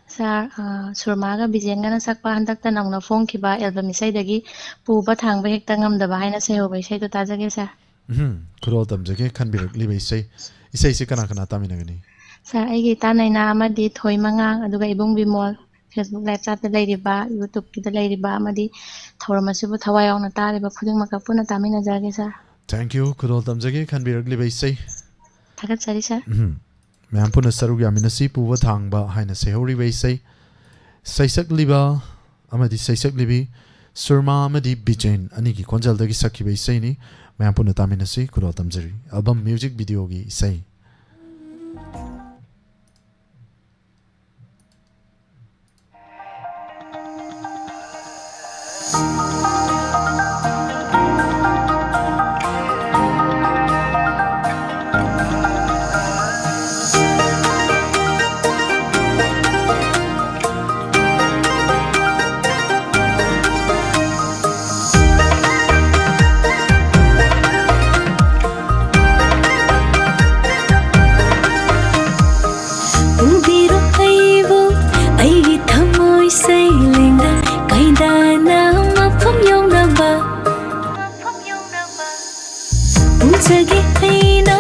Sir, Surmaga, Bizangana Sakpa, and Dr. Nangna Phone Kiba, Elba Misaidagi, Puba Tang Behectangam, the Bahina say, by say to Tazagi, sir. Could all them Zaki can be really say, he says you cannot taminagani. Sir, I get Tanaina, Madi, Toy Manga, and the Gaibung Bimol. Facebook Live chat the lady bar, YouTube the lady bar, Madi, Toramasibu Tawai on a Taliba, putting Makapuna Tamina Zagisa. Thank you, could all them Zagi can be really say. Tagat Sari, sir. Mampuna Saruga Minasi, Puva Tangba, Hina Sehori Way say. Saisak Liba, Amadi Saisak Libi, Surma Amadi Bijain, Aniki Konjal Dagi Saki Bay Saini, Mampuna Taminasi, could all them Zari. Album music video say. aina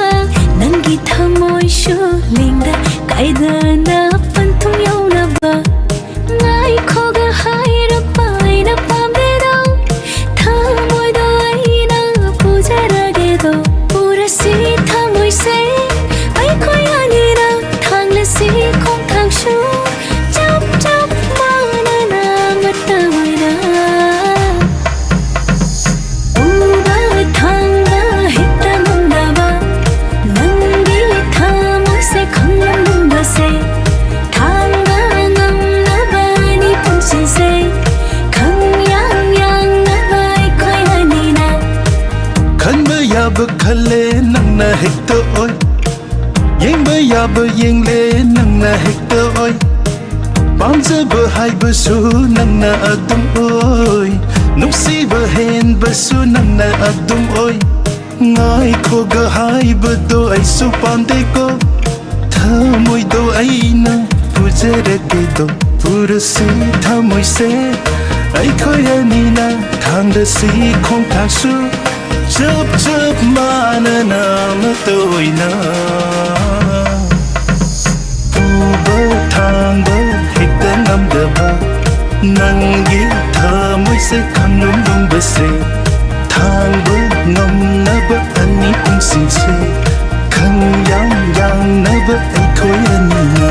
nangi thamoi shu lingda kaidana panthum yauna ba ngai khoga haira paina pambe do thamoi do aina pujarage do purasi thamoi se ai khoi ani na thangle si khong thang shu chap chap mana na mata waina uba thanga hitta munda ba nangi thamoi se khanglam munda se thanga ngam na ba ni punsin se khang yang yang na ba ai khoi ani na khăn bơ ya bơ khale nang na hekta oi yeng bơ ya bơ yeng le nang na hekta oi bam ze bơ hai bơ su nang na adum oi nung si bơ hen bơ su nang na adum oi ngai ko ga hai bơ do ai su pam de ko tha moi do ai na puje re ke do pura si tha moi se ai khoi ani na thang de si khong thang su chớp chớp mà na mà tôi na tu bơ thang bơ hít tên ngâm đờ bơ nang gi thơ môi sẽ khăng lung lung bơ se thang bơ ngâm na bơ anh cũng xin se khăng yang yang na bơ ai khối anh na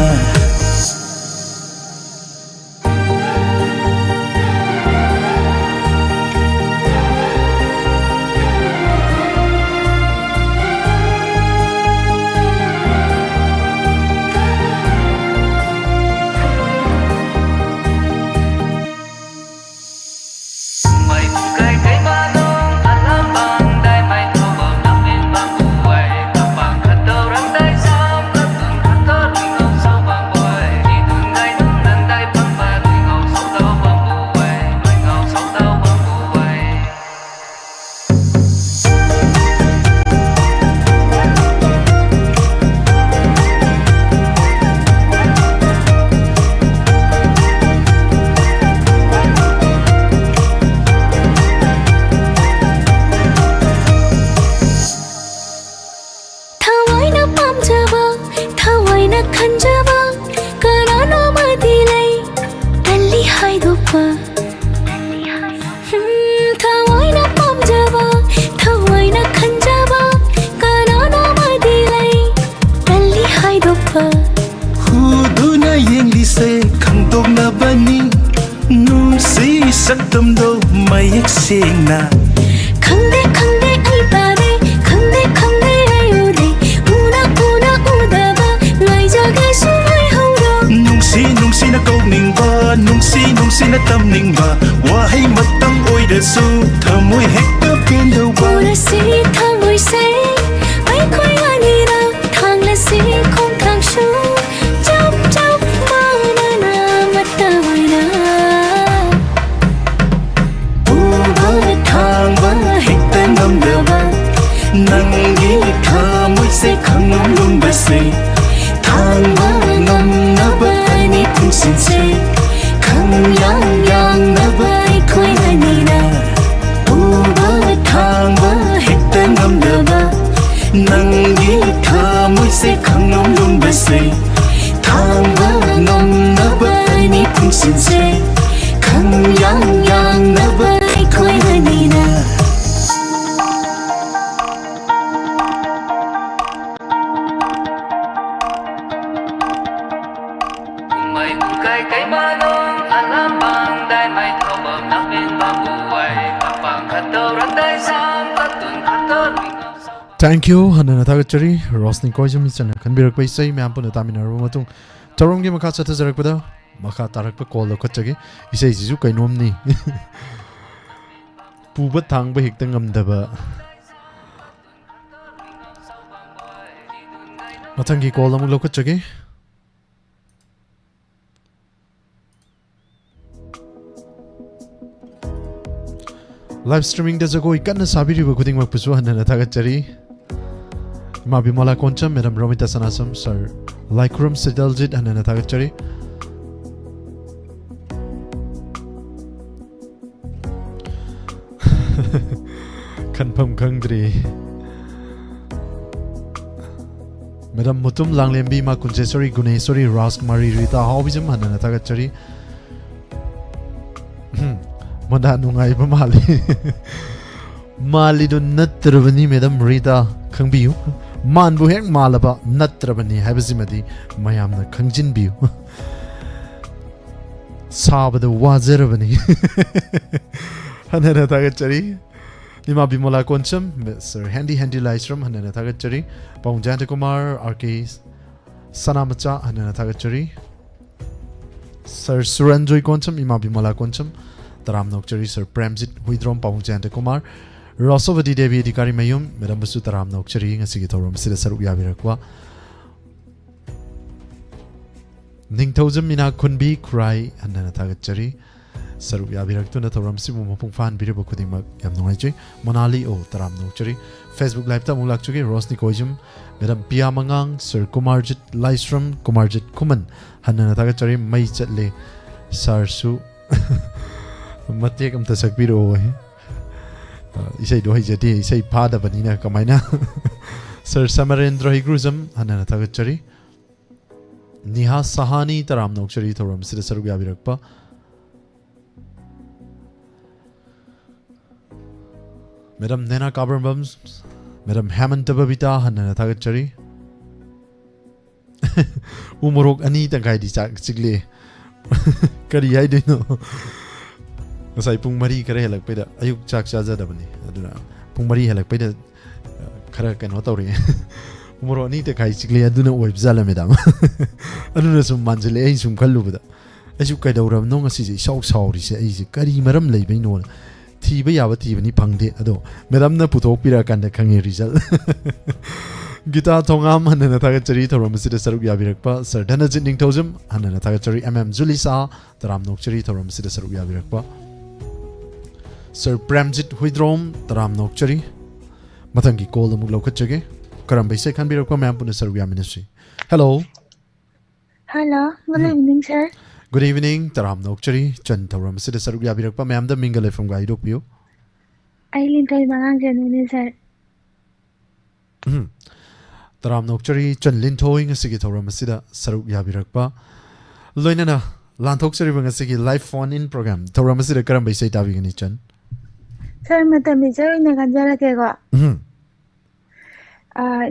Thank you hanana thagachari Rosni Koijam chana khanbirak pai sai myam puna tamina ru matung charom gi makha chatha jarak pada makha tarak pa call lo khachagi isai jisu kainom ni puba thang ba hikta ngamdaba mathangi call amuk lo khachagi live streaming da jagoi kanna sabiri ba khuding mak pusu hanana thagachari Mabi Mala Koncham, Madam Romita Sanasam, Sir Laikrum Sidaljit, and Anatagachari. Kanpam Kangdri Madam Mutum Langlembi Ma Kunjesori Gunesori Raskumari Rita Hobism Hanana Tagachari Manda Nungai Mali Mali do Natrabani Madam Rita Kangbiu Man Buheng Malaba Natrabani Habizimadi Mayamna Kangjin Biu Sabada Wazerabani Hanana Tagachari Nima Bimola Koncham, Sir Handy Lysram, Hanana Tagachari, Paunjanta Kumar, RK Sanamacha, Hanana Tagachari, Sir Surendroy Koncham, Ima Bimola Koncham, Taram Nokchari, Sir Premjit, Huidrom Paunjanta Kumar, Rosovadi Devi Dikari Mayum, Madam Basu Taram Nokchari, and Sigitorum Sida Saruya Virakwa. Ningtozam Mina Kunbi Cry, Hanana Tagachari. Sarup Yabirakuna Toram Simu Mapungfan Biribo Kudimak Yamnoichi, Monali O Taram Nokchari, Facebook Live Tamulakchuki, Rosni Kojum, Madam Pia Mangang, Sir Kumarjit Lystrom, Kumarjit Kuman, Hanana Tagachari, Maichatli, Sarsu Matekam Tasakbiro, Isai Dohijati, Isai Pada Banina Kamaina, Sir Samarendra Higruzam, Hanana Tagachari, Niha Sahani Taram Nokchari Toram Sida Sarup Yabirakpa. Madam Nena Kabrambams, Madam Hammond Tababita, Hanana Tagachari Umurok Anita Gaidi Chigli Kari, I don't know. As I Pungmari Kare like Peda, Ayuk Chak Shazadabani, Pungmari like Peda Karak and Otori Umuro Anita Kai Chigli, I do not wipe Zala Madam. I don't know some Manzale, some Kaluba. As you Kaidoram, no Sisi, Shaw Sauri, easy, Kari Madam Labino. Tiba Yavati Pangde Ado, Madam Naputopira Kanda Kangi result. Gita Tongam and an Atagachari to Ramasida Saru Yavirakpa, Sir Danazin Tozum, and an Atagachari Zulisa, the Ram Nokchari to Ramasida Saru Yavirakpa, Sir Premjit Huidrom, the Ram Nokchari, Matangi call the Mulokachage, Karambase can be recommended on the Saruya Ministry. Hello. Hello, good evening, sir. Good evening, Taram Nokchari, Chan Taram Sida Saruya Birakpa, Mam the Mingle from Gaidopio. I lintal Mangan, sir. Taram Nokchari, Chan Lintoing, a Sigitoram Sida Saruya Birakpa. Loinana, Lantoxari Vangasiki live phone in program, Toramasida Karambase Tavigani Chan. Sir, Madam is in a Ganjala Kega.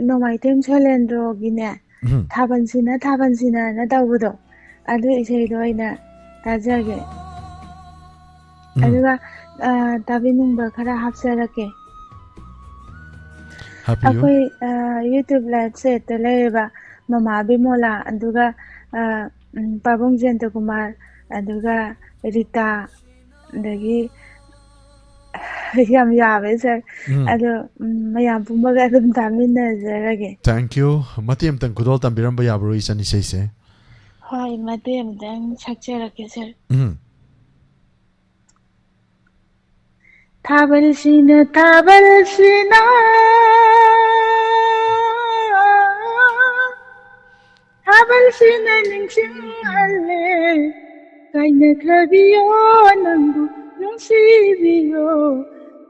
No, my team Chalendro Guinea. Tabansina, Nadabudo. Adu Isaidoina, Tajage. Aduga Tabinum Bakara Hapsarake. Happy YouTube let's say the Leva, Mama Bimola, Aduga Pabung Gentokumar, Aduga Rita, the Yam Yavis, Adu Mayam Pumagadum Tamina Zerage. Thank you. Matiam Tankudol Tambiramba Yabru is an Isase. Hi, Madam, then Chakchera Kisser. Tabalsina, Tabalsina. Tabalsina, Ningsing Ale. Kaina Cladio, Nandu, Nunsivio,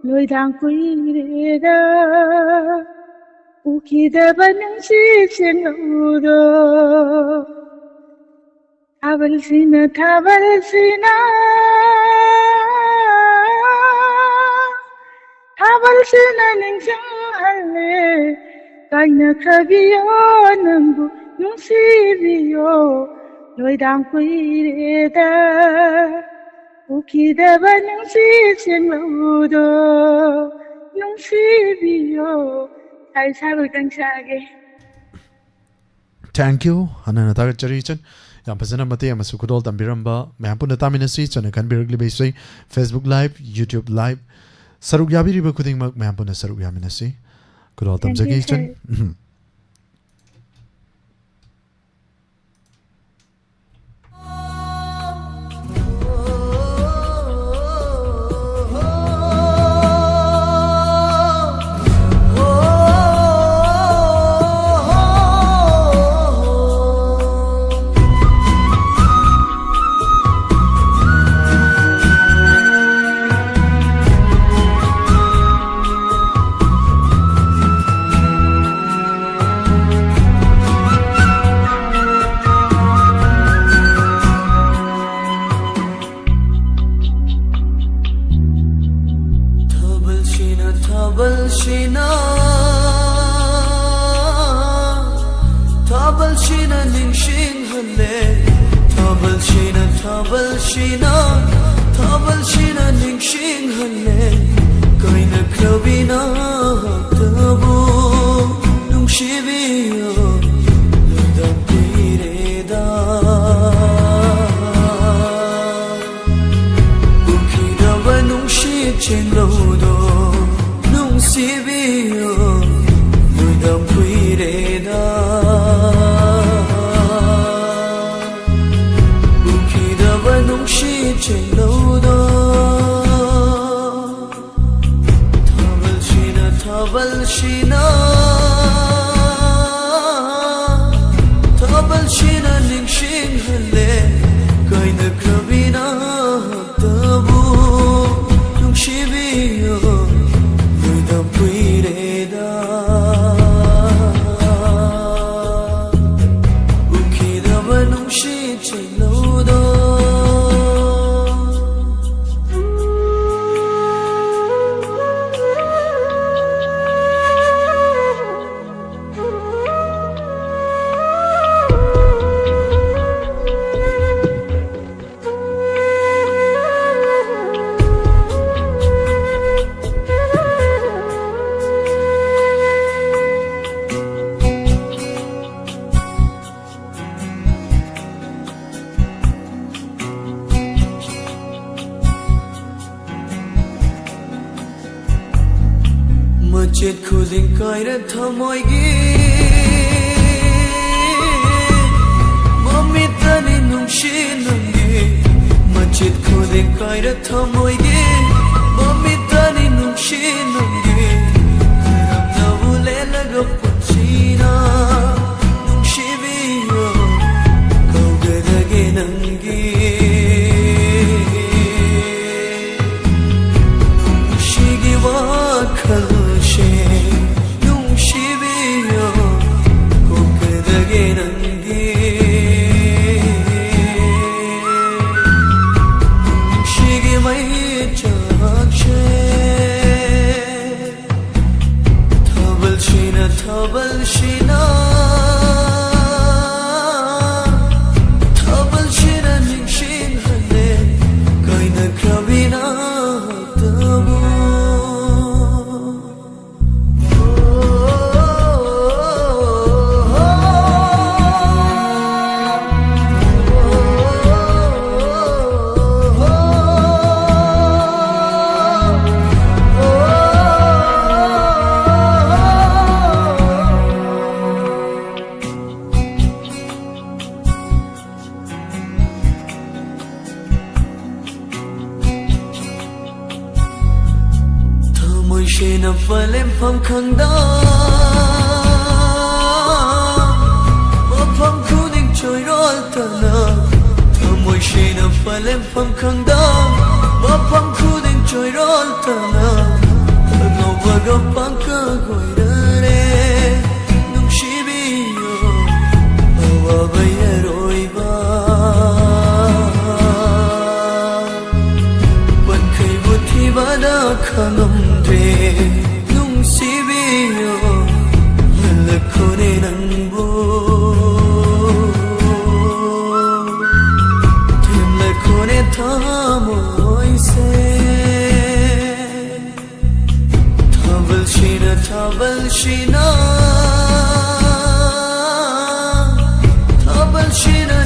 Loidan Quirida. Ukida Banansi, Sengudo. Tabalsina, Tabalsina. Tabalsina, Ningsing Ale. Kaina Cladio, Nandu, Nunsivio, Loidan Quirida. Ukida Banansi, Sengudo. Nunsivio. Thank you, Hanana Tagacharichan. Yampasana Mate, Masukudol Tambiramba, Mampuna Taminasi, and a Canberra Base, Facebook Live, YouTube Live, Saruyabi Bakuding Mampuna Saruyaminasi. Good old Tamzagation. hale thabal shina ning shing hale koina krabina tabu nung shibiyo ludam pireda ukida ba nung shi chen lodo nung sibiyo ludam pireda ukida ba nung shi chen lodo Tabal shina ning shing hale kaina krabina tabu nung shibiyo ludam pireda ukida ba nung shi chen lodo Machet khudin kaira thamoigi Mamitani nungshi nungi Machet khudin kaira thamoigi Mamitani nungshi nungi Karam na vule laga pachina Nungshi biyo Kaugadage nangi Nungshi giwa khal nung shibiyo kokadage nangi nung shigi mai chakshe thabal shina ning shin hale kaina krabina tabu Shina falem pham khangda ma pham khuning choi rol tana thamoi shina falem pham khangda ma pham khuning choi rol tana no vaga panka goirare nung shibiyo awa bayaroiba ban khai buthi bada khanam nung sibiyo lakone nangbo tim lakone thamoy se thabal shina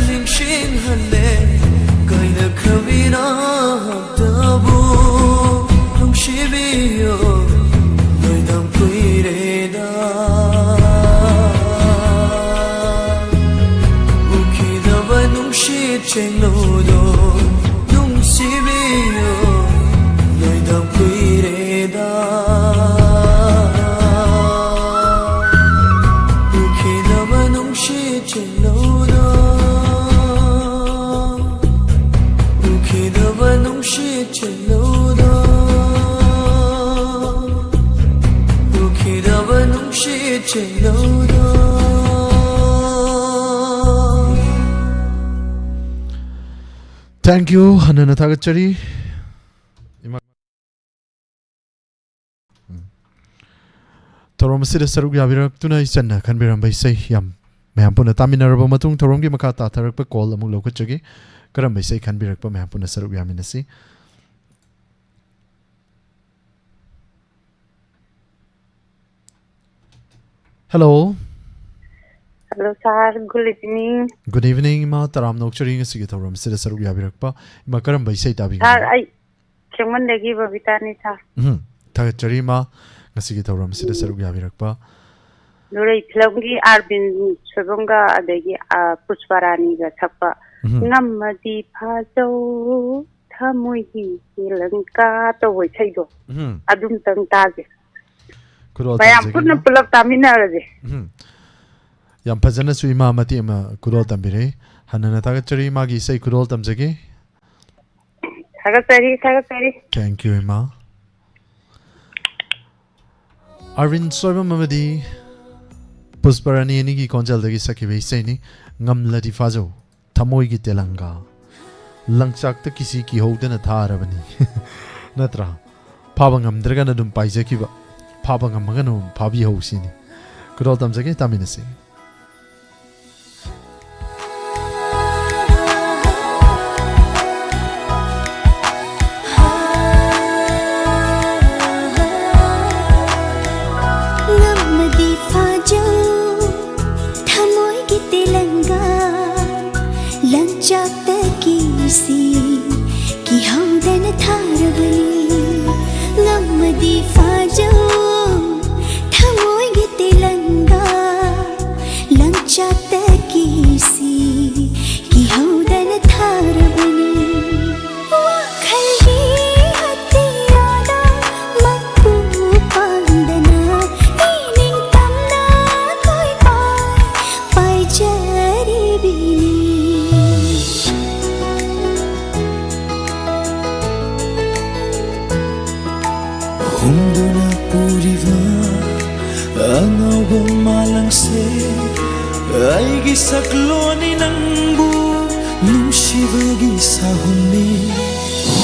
ning shin hale kaina khabina tabu nung shibiyo loidam pireda ukida ba nung shi chen lodo nung sibiyo loidam pireda ukida ba nung shi chen lodo ukida ba nung shi chen lodo Thank you hanana thagachari Torom sida sarug yabirak tuna isanna kan biram bai sai yam ma'am पुनः तामिनरब मतुंग theorem की मखा ताथरक call अमुक लौकचगे करम बैसे खनबिरक ma'am पुनः सरुक यामिनसी hello hello sir good evening good evening मा तराम नोक्चरी ngasi थोरम सिदा सरुक याबिरकपा मा करम बैसे ताबी सर आई खेमन देगी बबीता नि सर थागचरी मा ngasi थोरम सिदा सरुक याबिरकपा नुरे फिल्म की आरबिन सोबंगा अदेगी पुष्पारानी गा थप्पा नमदी फाजो थमुई लंका तो होय छैदो अदुम तंग ताजे bayam pun pulak tamina raje yam phajana su ima mati ama kurol tambire hanana ta chari ma gi sai kurol tamjage sagatari thank you ima arvin soiba mamadi pusparani ani gi konjal dagi sakibe sai ni ngamladi fajo thamoi gi telanga langchak ta kisi ki hodana tharabani natra phaba ngamdraga na dum paijaki ba 파방 한방은 밥이 호시니 그럴 담자게 담이네시 नमदी फाजो थमोय Gite लंगा लंचाक तकीसी की हौदन थारबनी नमदी फाजो चाहता किसी की हौदन थार बनी खली हथियारा मक्कू पांदना नीनिंग तमना कोई पाई जरी बिनी Hunduna puriva angaw malang se Aigi sakloni nangbu Nushibagi sahuni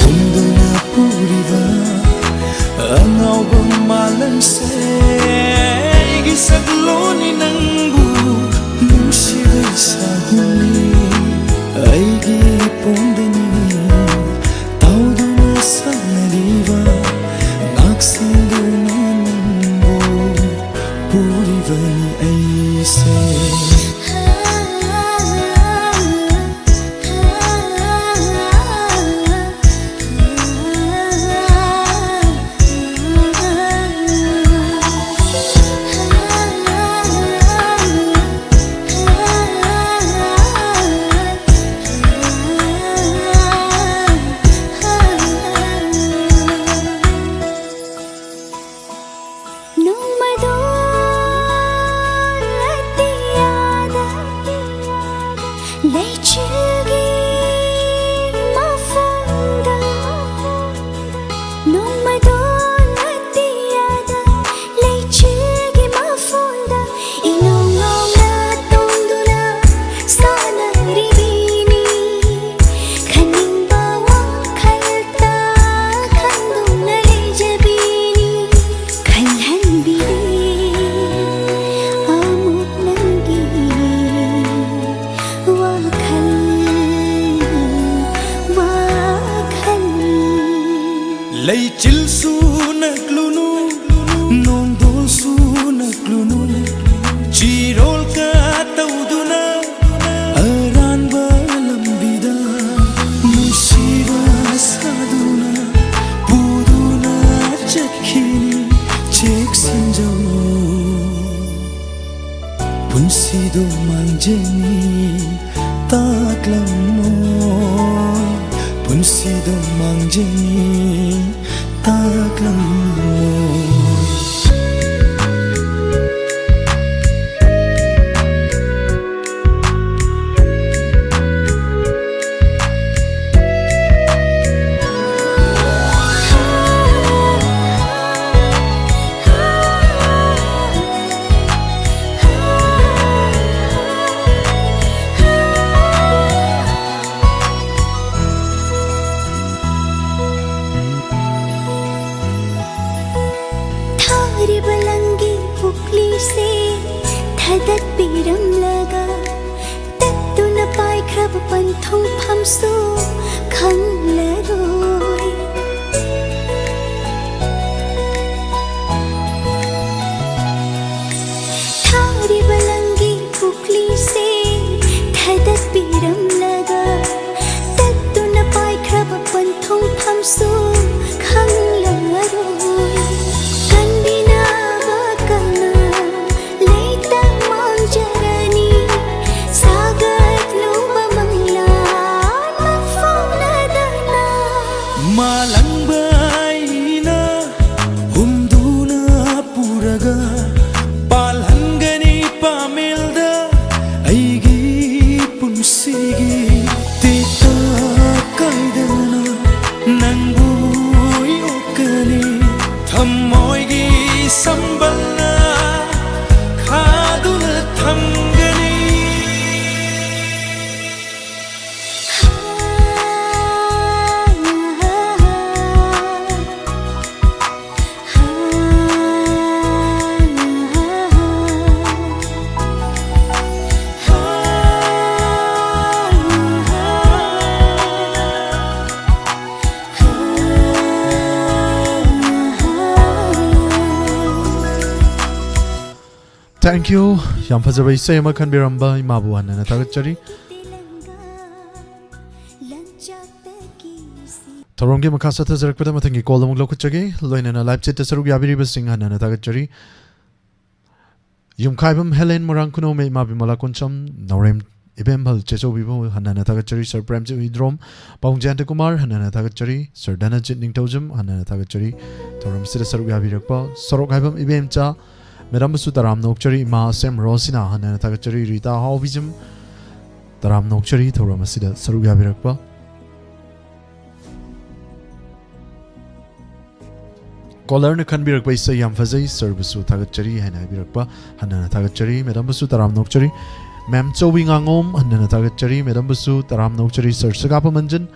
Unduna puriva Angaw malang se Aigi sakloni nangbu Nushibagi sahuni Aigi pondani Tauduna sanariva Naksinduna nangbu Purivani aise Lay chil su naglunu nondol su naglunu chirol ka tauduna aran balambida musiba saduna puduna chakhini chek sinjo punsido manjeni taklamo punsido manjeni taklamo Balangi पुकली से धधक पीरम लगा thong pham su khang le rồi thari balangi pukli se thadat piram laga tattu na pai khraba pan thong pham su khang le rồi kandina ba kana leita mang jarani sagat lo ba mangla na phong na dana malang baina humduna puraga palhangani pamilda aigi punsigi tita kaidana nangu yokani thamoigi sambalna khaduna thangani Thank you. Yang fazaba isay makan biramba imabu hanana tagachari. Torongge makasa tazarak pada matangi kola muglo kuchagi. Loinana live chat tasarug yabiri basing hanana tagachari. Yung kaibam Helen Morankuno me imabi malakuncham Norem ibem hal checho bibo hanana tagachari Sir Premji Hidrom Paung Jante Kumar hanana tagachari Sir Danajit Ningtojum hanana tagachari Toram sida sarug yabirakpa Sorok kaibam ibem cha Madam Basu Taram Nokchari Ma Sem Rosina hanana tagachari Rita Hawbijum Taram Nokchari Toram sida sarug yabirakpa Caller ne kan birak paisa yam fazai service tagachari hana birakpa hanana tagachari Madam Basu Taram Nokchari Ma'am Chowi Ngangom hanana tagachari Madam Basu Taram Nokchari Sir Sagapa Manjan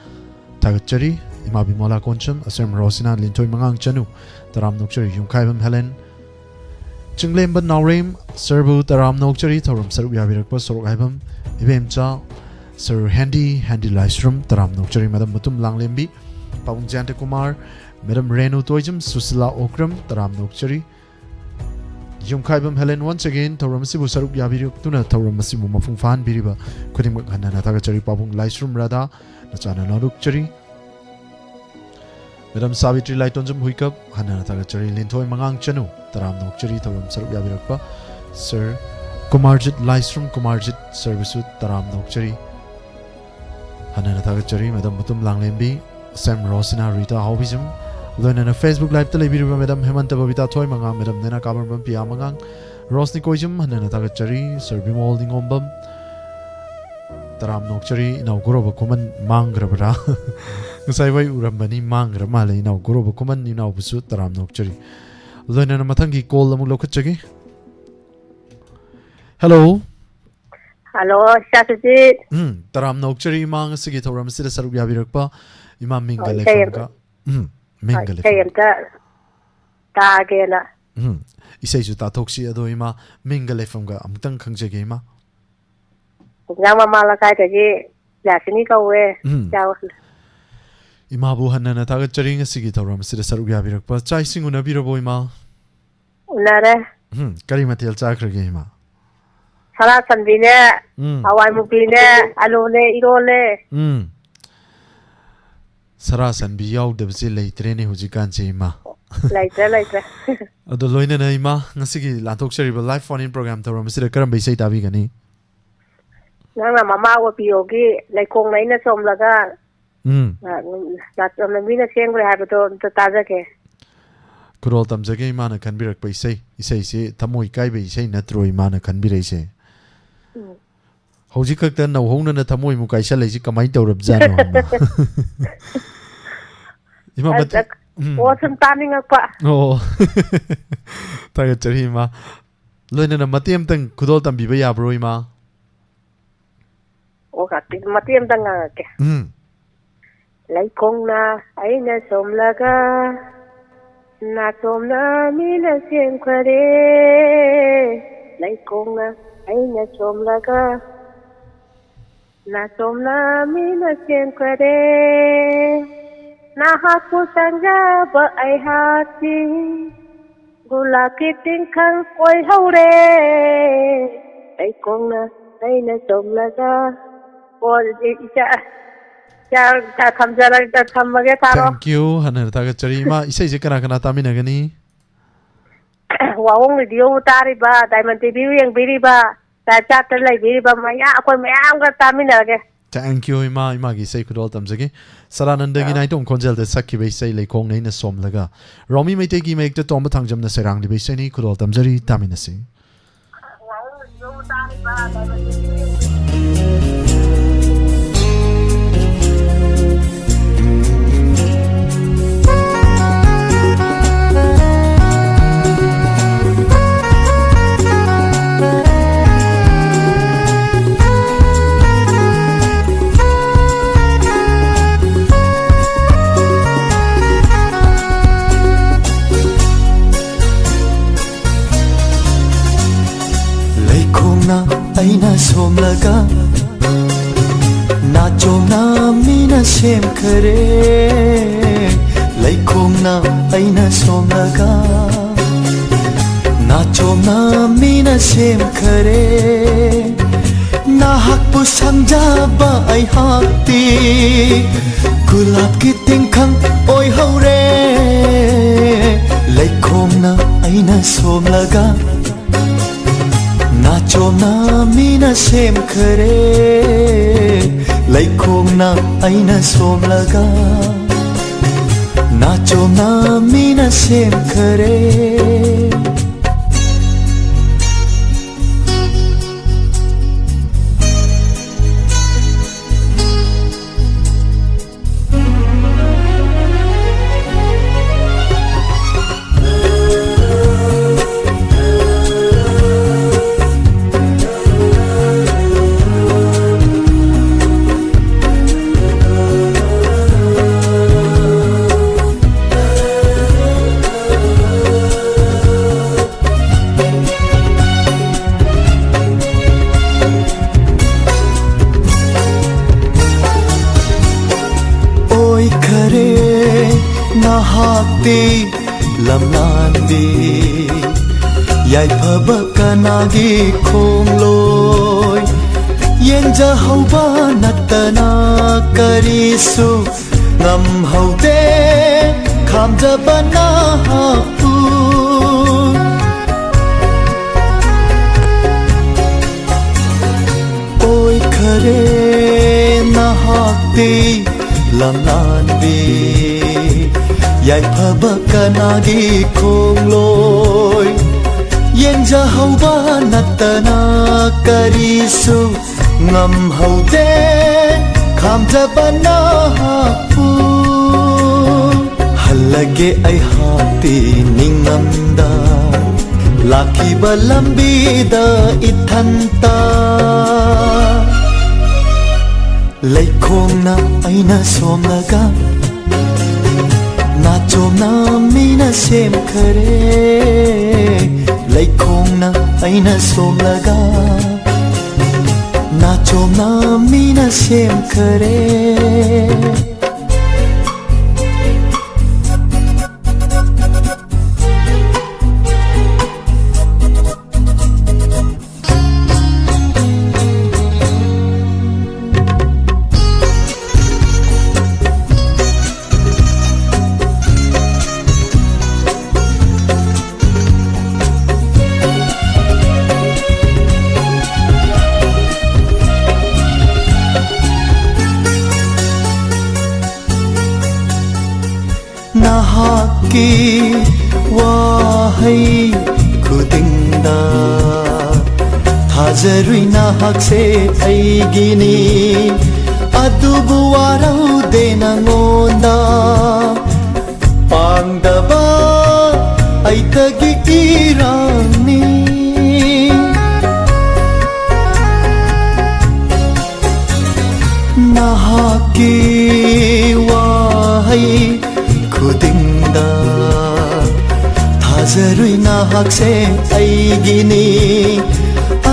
tagachari Imabi Mola Koncham Asem Rosina Lintoy Mangang Chanu Taram Nokchari Yung Kaibam Helen Chinglem Ban Naurem Serbu Taram Nokchari Thoram Saruk Yabirakpa Sorok Haibam Ibem Cha Sir Handy Lysrum Taram Nokchari Madam Mutum Langlembi Paung Jante Kumar Madam Renu Toijum Susila Okram Taram Nokchari Yung Kaibam Helen once again Thoram Sibu Saruk Yabirak Tuna Thoram Masibu Mafung Fan Biriba Kudim Hanana Tagachari Paung Lysrum Rada Nachana Nokchari Madam Savitri Laitonjum Huikap Hanana Tagachari Lintoy Mangang Chanu Taram Nokchari Thoram Saruk Yabirakpa Sir Kumarjit Lysrum Kumarjit Servisu Taram Nokchari Hanana Tagachari Madam Mutum Langlembi Sam Rosina Rita Hawbijum Loinana Facebook Live Telebiriba Madam Hemanta Babita Toy Mangang Madam Nena Kamarban Pia Mangang Rosni Koijum Hanana Tagachari Sir Bimol Dingombam Taram Nokchari Inauguro Kuman Mangrabra Ngasai urambani mangra male inauguro Kuman inaubusu Taram Nokchari Loinana Matangi call among lokachagi Hello Hello, Shasajit. Taram Nokchari Mang Sigi Thoram Sida Saruk Yabirakpa Imam Mingale Famga Mingale Sayamta Tagela Isay Juta Toxi Ado Ima Mingale Famga Amtang Kangjagi Ima Nama Malakai Tagi Lasini Kawe Imabu Hanana Tagachari Sigi Thoram Sida Saruk Yabirakpa Chai Singuna Birabo Ima Unare Karimatil Chakragi Ima Sara Sandine, Hawaii Mupine, Alone, Irole. Sara Sanbi Yaw Debsi Laitreni Hujikanchi Ima. Later. Ado Loina Naima, Nasiki Lantok Sheriba Live Phone in program Toram Sida Karambe Say Tabigani. Nana Mama would be okay, like Kong Lina Somlaga. That's on the Mina Sangre Habitat to Tazake. Kurol Tamzake Mana can be by say, say, Tamoi Kaibe say Natroi Mana can be say. Hojikak na Hona na Tamoi Mukaisha Lazy Kamaito of Zano. What's standing up? Oh, Tagachima. Loina Matiam Tang Kudotam Bibaya Broima. Oh, Matiam Tangake. Like Kongna, Aina Somlaga. Natomna mina siempre, like konga, aina somlaga. na somna mina sempre na haku sanga ba ai hati gula kiting khang koi haure ai kong na ai na somla ga और क्या थमजरा थमगे थारो Thank you hanar ta ga chari ma isai je kana kana tamina gani Wahong radio तारी बा diamond TV young बिरी बा ता चाट लाई बिरी बा मया अकोय मयाम गा तामिनगे Thank you ima gi sai khudol tamjagi sarananda gi nai tong konjel de sakki be sai lekhong nei na som laga romi mai te gi mek te tom thangjam na serang li be sai ni khudol tamjari tamina si Wahong radio तारी बा diamond aina somlaga na chomna mina sem khare laikhomna aina somlaga na chomna mina sem khare na hakpu samja ba ai hakti gulab ki tingkhang oi haure laikhomna aina somlaga na chomna mina sem khare laikhomna aina somlaga na chomna mina sem khare lamlandi yai phaba kanagi khongloi yenja hauba natana karisu ngam haude khamja bana pu oi khare na hakti lamlandi yai phaba kanagi khongloi yenja hauba natana karisu ngam haude khamja bana pu halage ai hati ningamda lakhiba lambi da ithanta laikhomna aina somlaga na chomna mina sem khare laikhomna aina somlaga na chomna mina sem khare nahaki wahai khudingda thazarui nahak se aigini adubu warau dena ngonda pangdaba aitagi irani nahaki wahai khudingda thazarui nahak se aigini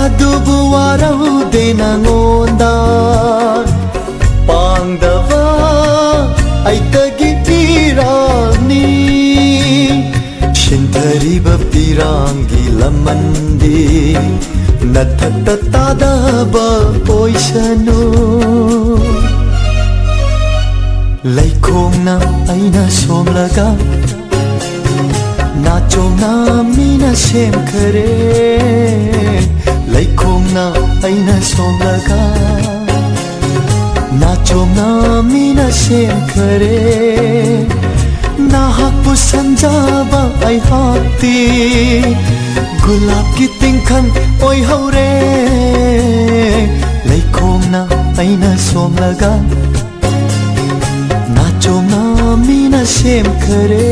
adubu warau dena ngonda nathakta tadaba oisanu laikhongna aina somlaga nachona mina sem khare laikhongna aina somlaga nachona mina sem khare nahakpu sanjaba ai hakti gulab ki tingkhan oi haure laikhongna aina somlaga nachona mina sem khare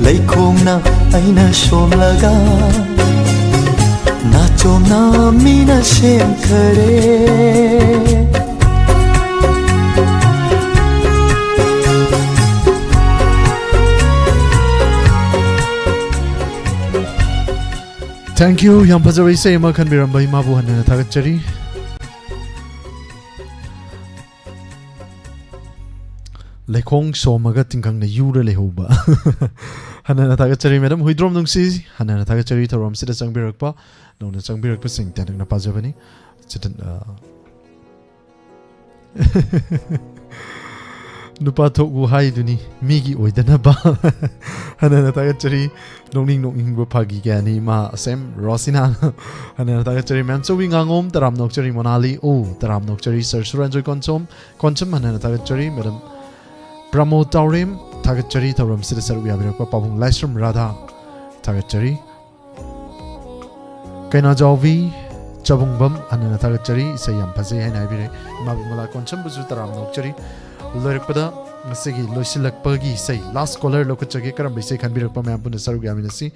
laikhongna aina somlaga nachona mina sem khare Thank you. Yang pazari say makan biram bai mabu hanana tagachari. Laikhong somaga tingkang na yura lehoba. Hanana tagachari madam huidrom nungsi hanana tagachari thoram sida changbirakpa nona changbirakpa sing tanang na pazabani. Chitan nupa thoku hai duni migi oidana ba hanana tagachari nongning bo phagi gani ma sem rosina hanana tagachari mam so wingangom taram nokchari monali o taram nokchari sir suranjoy konchom hanana tagachari madam pramotaurim tagachari thoram sida saru yabirakpa pabung laisram radha tagachari kaina jawi chabungbam hanana tagachari sayam phase haina bire mabumala koncham buju taram nokchari loirakpada ngasigi loisilakpagi sei last caller lokachage karam bisai khanbirakpa mayam puna saru gaminasi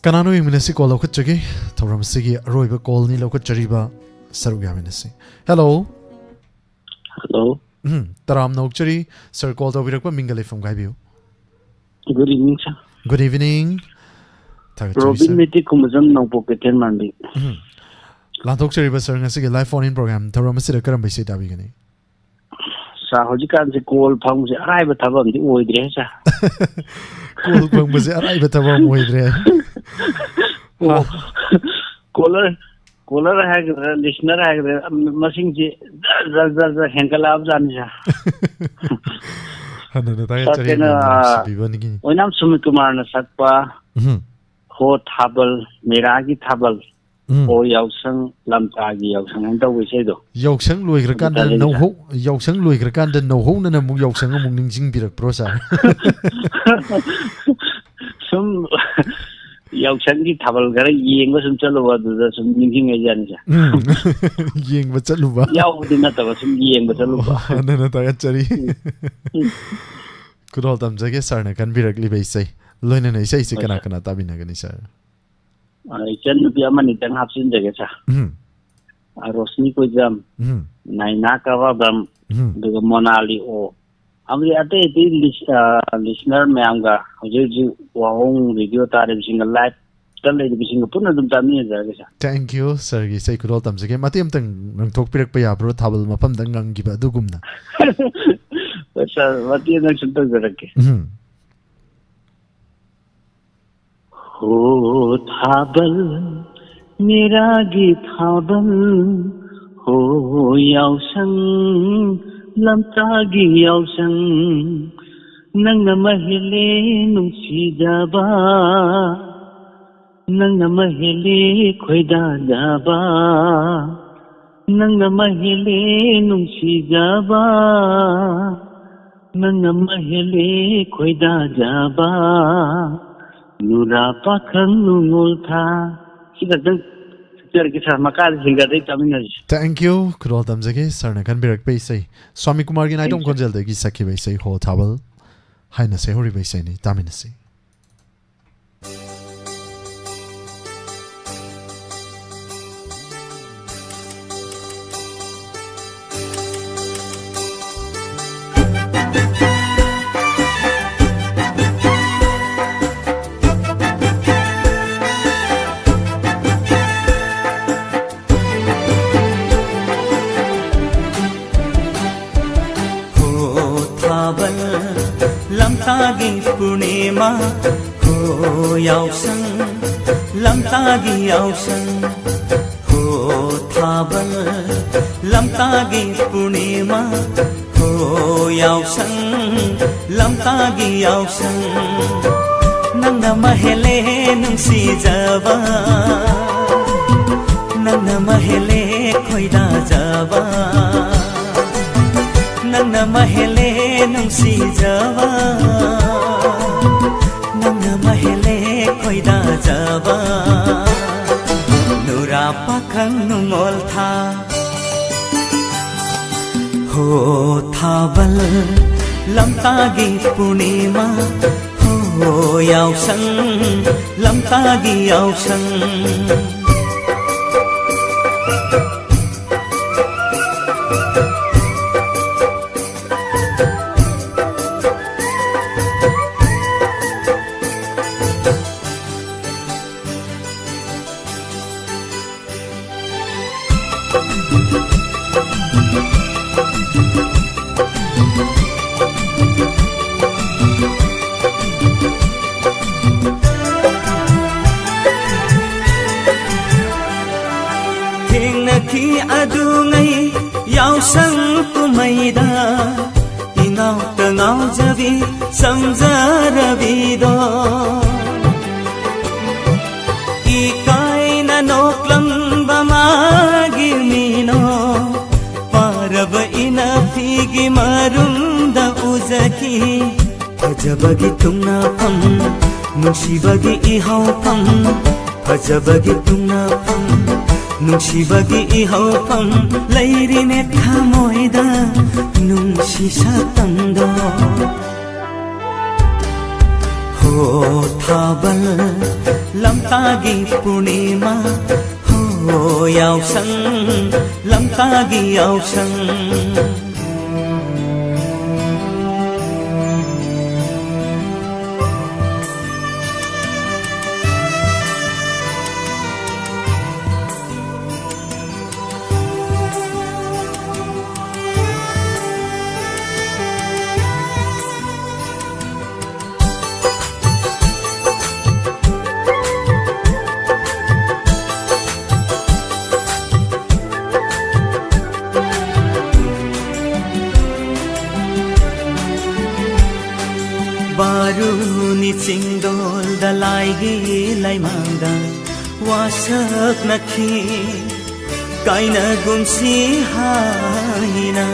kanano iminasi call lokachage thoram sigi roiba call ni lokachariba saru gaminasi hello taram nokchari sir call to birakpa mingale from gaibiu good evening sir good evening Robin meti kumazam nongpo keten mandi Lantok chari ba sir ngasi live phone in program thoram sida karam bisai tabi gani sa hoji kan se call phang se arai ba thabam di oidre sa call phang ba se arai ba thabam oidre caller ha listener ha masing ji za henkala ab jan sa hanana ta chari bibani gi oinam sumit kumar na sakpa ho thabal meragi thabal o yausang lamtagi yausang ang daw isay do yausang loigrakan da noho yausang loigrakan da noho na mu yausang amung ningjing birak prosa sum yausang gi thabal gara yeng ba sum chalo ba du sum ningjing ai jan ja yeng ba chalu ba yaw din na ta ba sum yeng ba chalu ba na ta chari kudol tam jage sarna kan birak li beisai loina nei sai kana kana tabina gani sir chen bi amani tang hapsin jage sa rosni ko jam naina ka ba bam de monali o amri ate ti listener mayam ga hoji wahong video tare bising live tale bising puna dum tamni jage sa thank you sir gi sai kudol tam jage matem tang nang thok pirak pa ya bro thabal mapam dang gang gi ba dugumna sir wati nang sunta jarake हो थाबल मेरा गीत थाबल हो याउसंग लमतागी याउसंग नंग महिले नुसीजाबा नंग महिले खोइदा जाबा नंग महिले नुसीजाबा नंग महिले खोइदा जाबा Nura pakhang nungol tha sida dang char ki sa makal singa dei tamina thank you kudol tam jage sarna kan birak pe sai swami kumar gi nai dong konjel de gi sakhi be sai ho thabal haina se hori be sai ni tamina se yausang lamtagi yausang ho thabal lamtagi purnima ho yausang lamtagi yausang nangna mahele nungsi jaba nangna mahele khoida jaba nangna mahele nungsi jaba nangna mahele khoida jaba nura pakhang nungol tha ho thabal lamtagi purnima ho yausang lamtagi yausang adungai yausang kumaida ingau tengau jabi samjarabido ikai na noklam bamagi mino parab ina figi marunda uzaki fajabagi tungna pam nushibagi ihau pam fajabagi tungna pam nungsibagi ihawpam lairine thamoida nungsi satando ho thabal lamtagi purnima ho yausang lamtagi yausang baruni cingdol dalaigi laimangda wasak nakhi kaina gumsi haina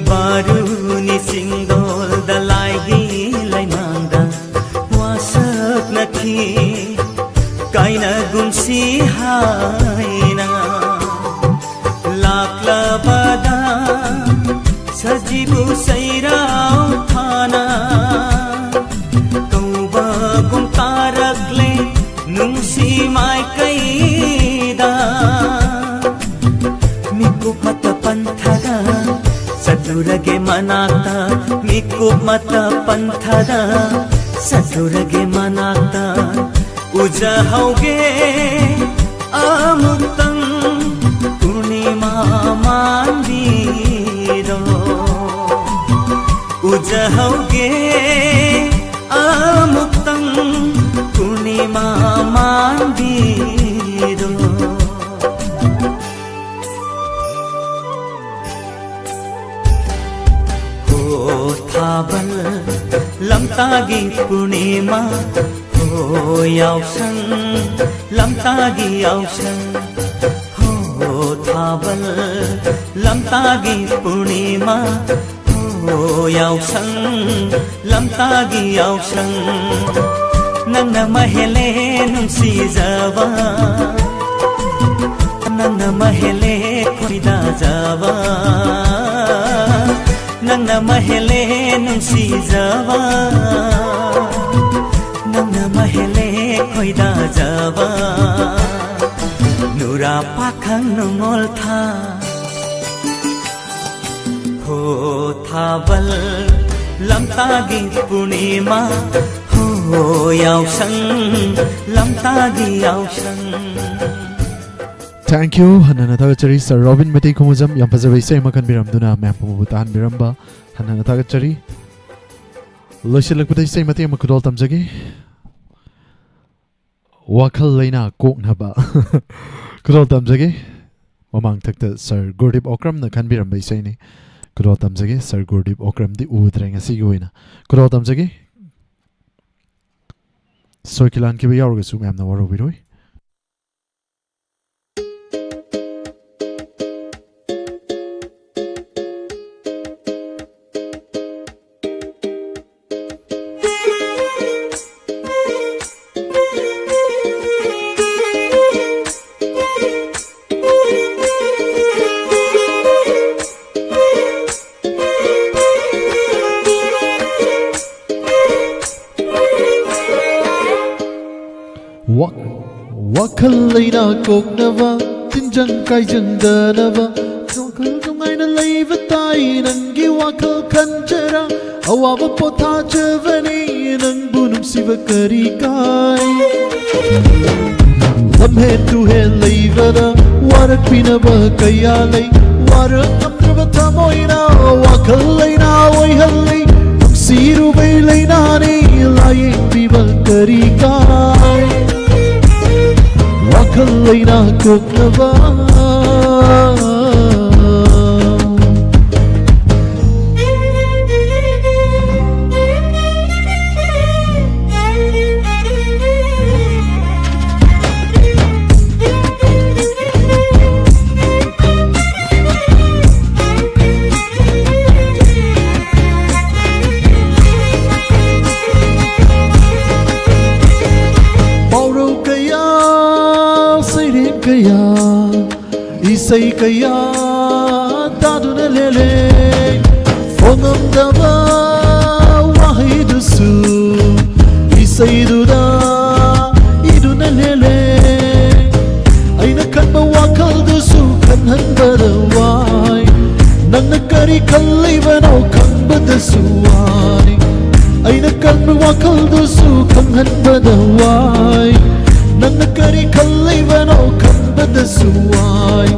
baruni cingdol dalaigi laimangda wasak nakhi kaina gumsi haina laklabada sajibu sairau thana kauba kum tarakle nungsi mai kaida mikup mata panthada sadurage manata mikup mata panthada sadurage manata ujahauge amutang mandido ujahauge amutang purnima mandido ho thabal lamtagi purnima ho yausang lamtagi yausang thabal lamtagi purnima ho yausang lamtagi yausang nangna mahele nungsi jaba nangna mahele khoida jaba nangna mahele nungsi jaba nangna mahele khoida jaba nura pakhang nongol tha ho thabal lamtagi purnima ho yausang lamtagi yausang Thank you. Hanana Tagachari, Sir Robin Mati Kumuzam, Yampazavisa, Makan Biramduna, Mampamutan Biramba, Hanana Tagachari. Loshilakpati say Mati Makudol Tamzagi. Wakal Lena Koknaba. Kudol Tamzagi. Mamang Takta, Sir Gurdip Okram, the Kanbiram by Saini. Kudol Tamzagi, Sir Gurdip Okram, the Udrang, a Siguina. Kudol Tamzagi. Soikilan Kibiargasum, am the war of Widoi. Wakalina Koknava, Tinjan Kaijan Danava, Wakal Tumaina Lavatai, Nangi Wakal Kanjara, Awava Pota Javani, Nanbunum Sivakarikai. Lamhead to Head Lavada, Warak Pinaba Kayale, Water Amravatamoina, Wakalina, Wayhali, Siru Bailani, lying people Karikai. Wakalina Koknava. Isai kaya daduna lele Fongam dava wahidusu Isai duda iduna lele Aina kanba wakal dusu kanhan badawai Nang nakari kalivano kang badasuai Aina kanba wakal dusu kanhan badawai Nang nakari kalivano kang badasuai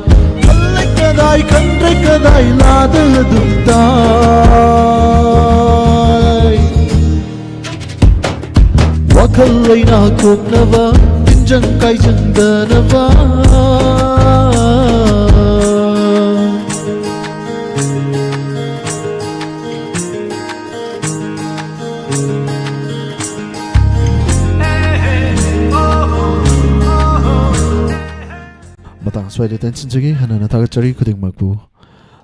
Kadai kandre kadai lada dundai Wakalaina Koknava Tinjan Kaijan Danava Swede tension jagi hanana tagachari kuding magbu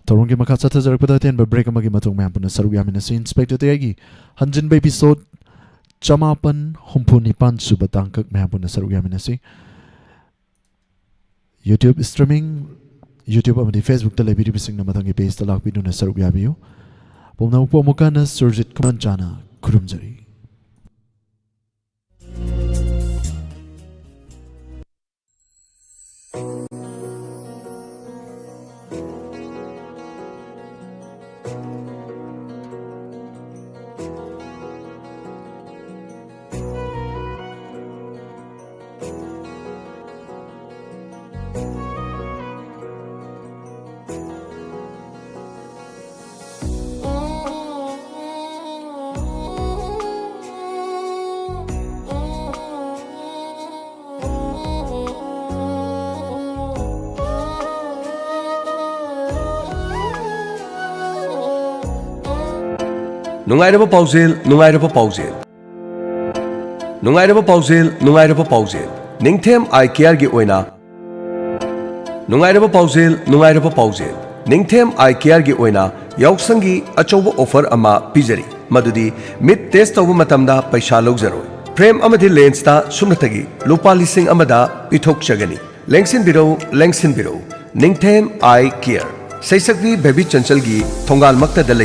Torungi makatsa tajarpada ten ba break amagi matung mampuna sarugami si inspector tegi hanjin ba episode chamapan humpunipan subatangkak mampuna sarugami si YouTube streaming YouTube amadi Facebook ta lebiri bising na matangi page ta lakpi duna sarugami yo pomna upo mukana surjit kumanjana kurumjari Nungairaba Pausel, Nungairaba Pausel. Nungairaba Pausel, Nungairaba Pausel. Ningthem I care gi oina. Nungairaba Pausel, Nungairaba Pausel. Ningthem I care gi oina. Yauksangi achoba offer ama pijari. Madudi mid test over matamda paisa logzaroi. Frame amadi lens ta sumnatagi lupa lising amada pithok chagani. Lengsin biro. Ningthem I care. Saisakvi baby chanchalgi thongal makta dalai.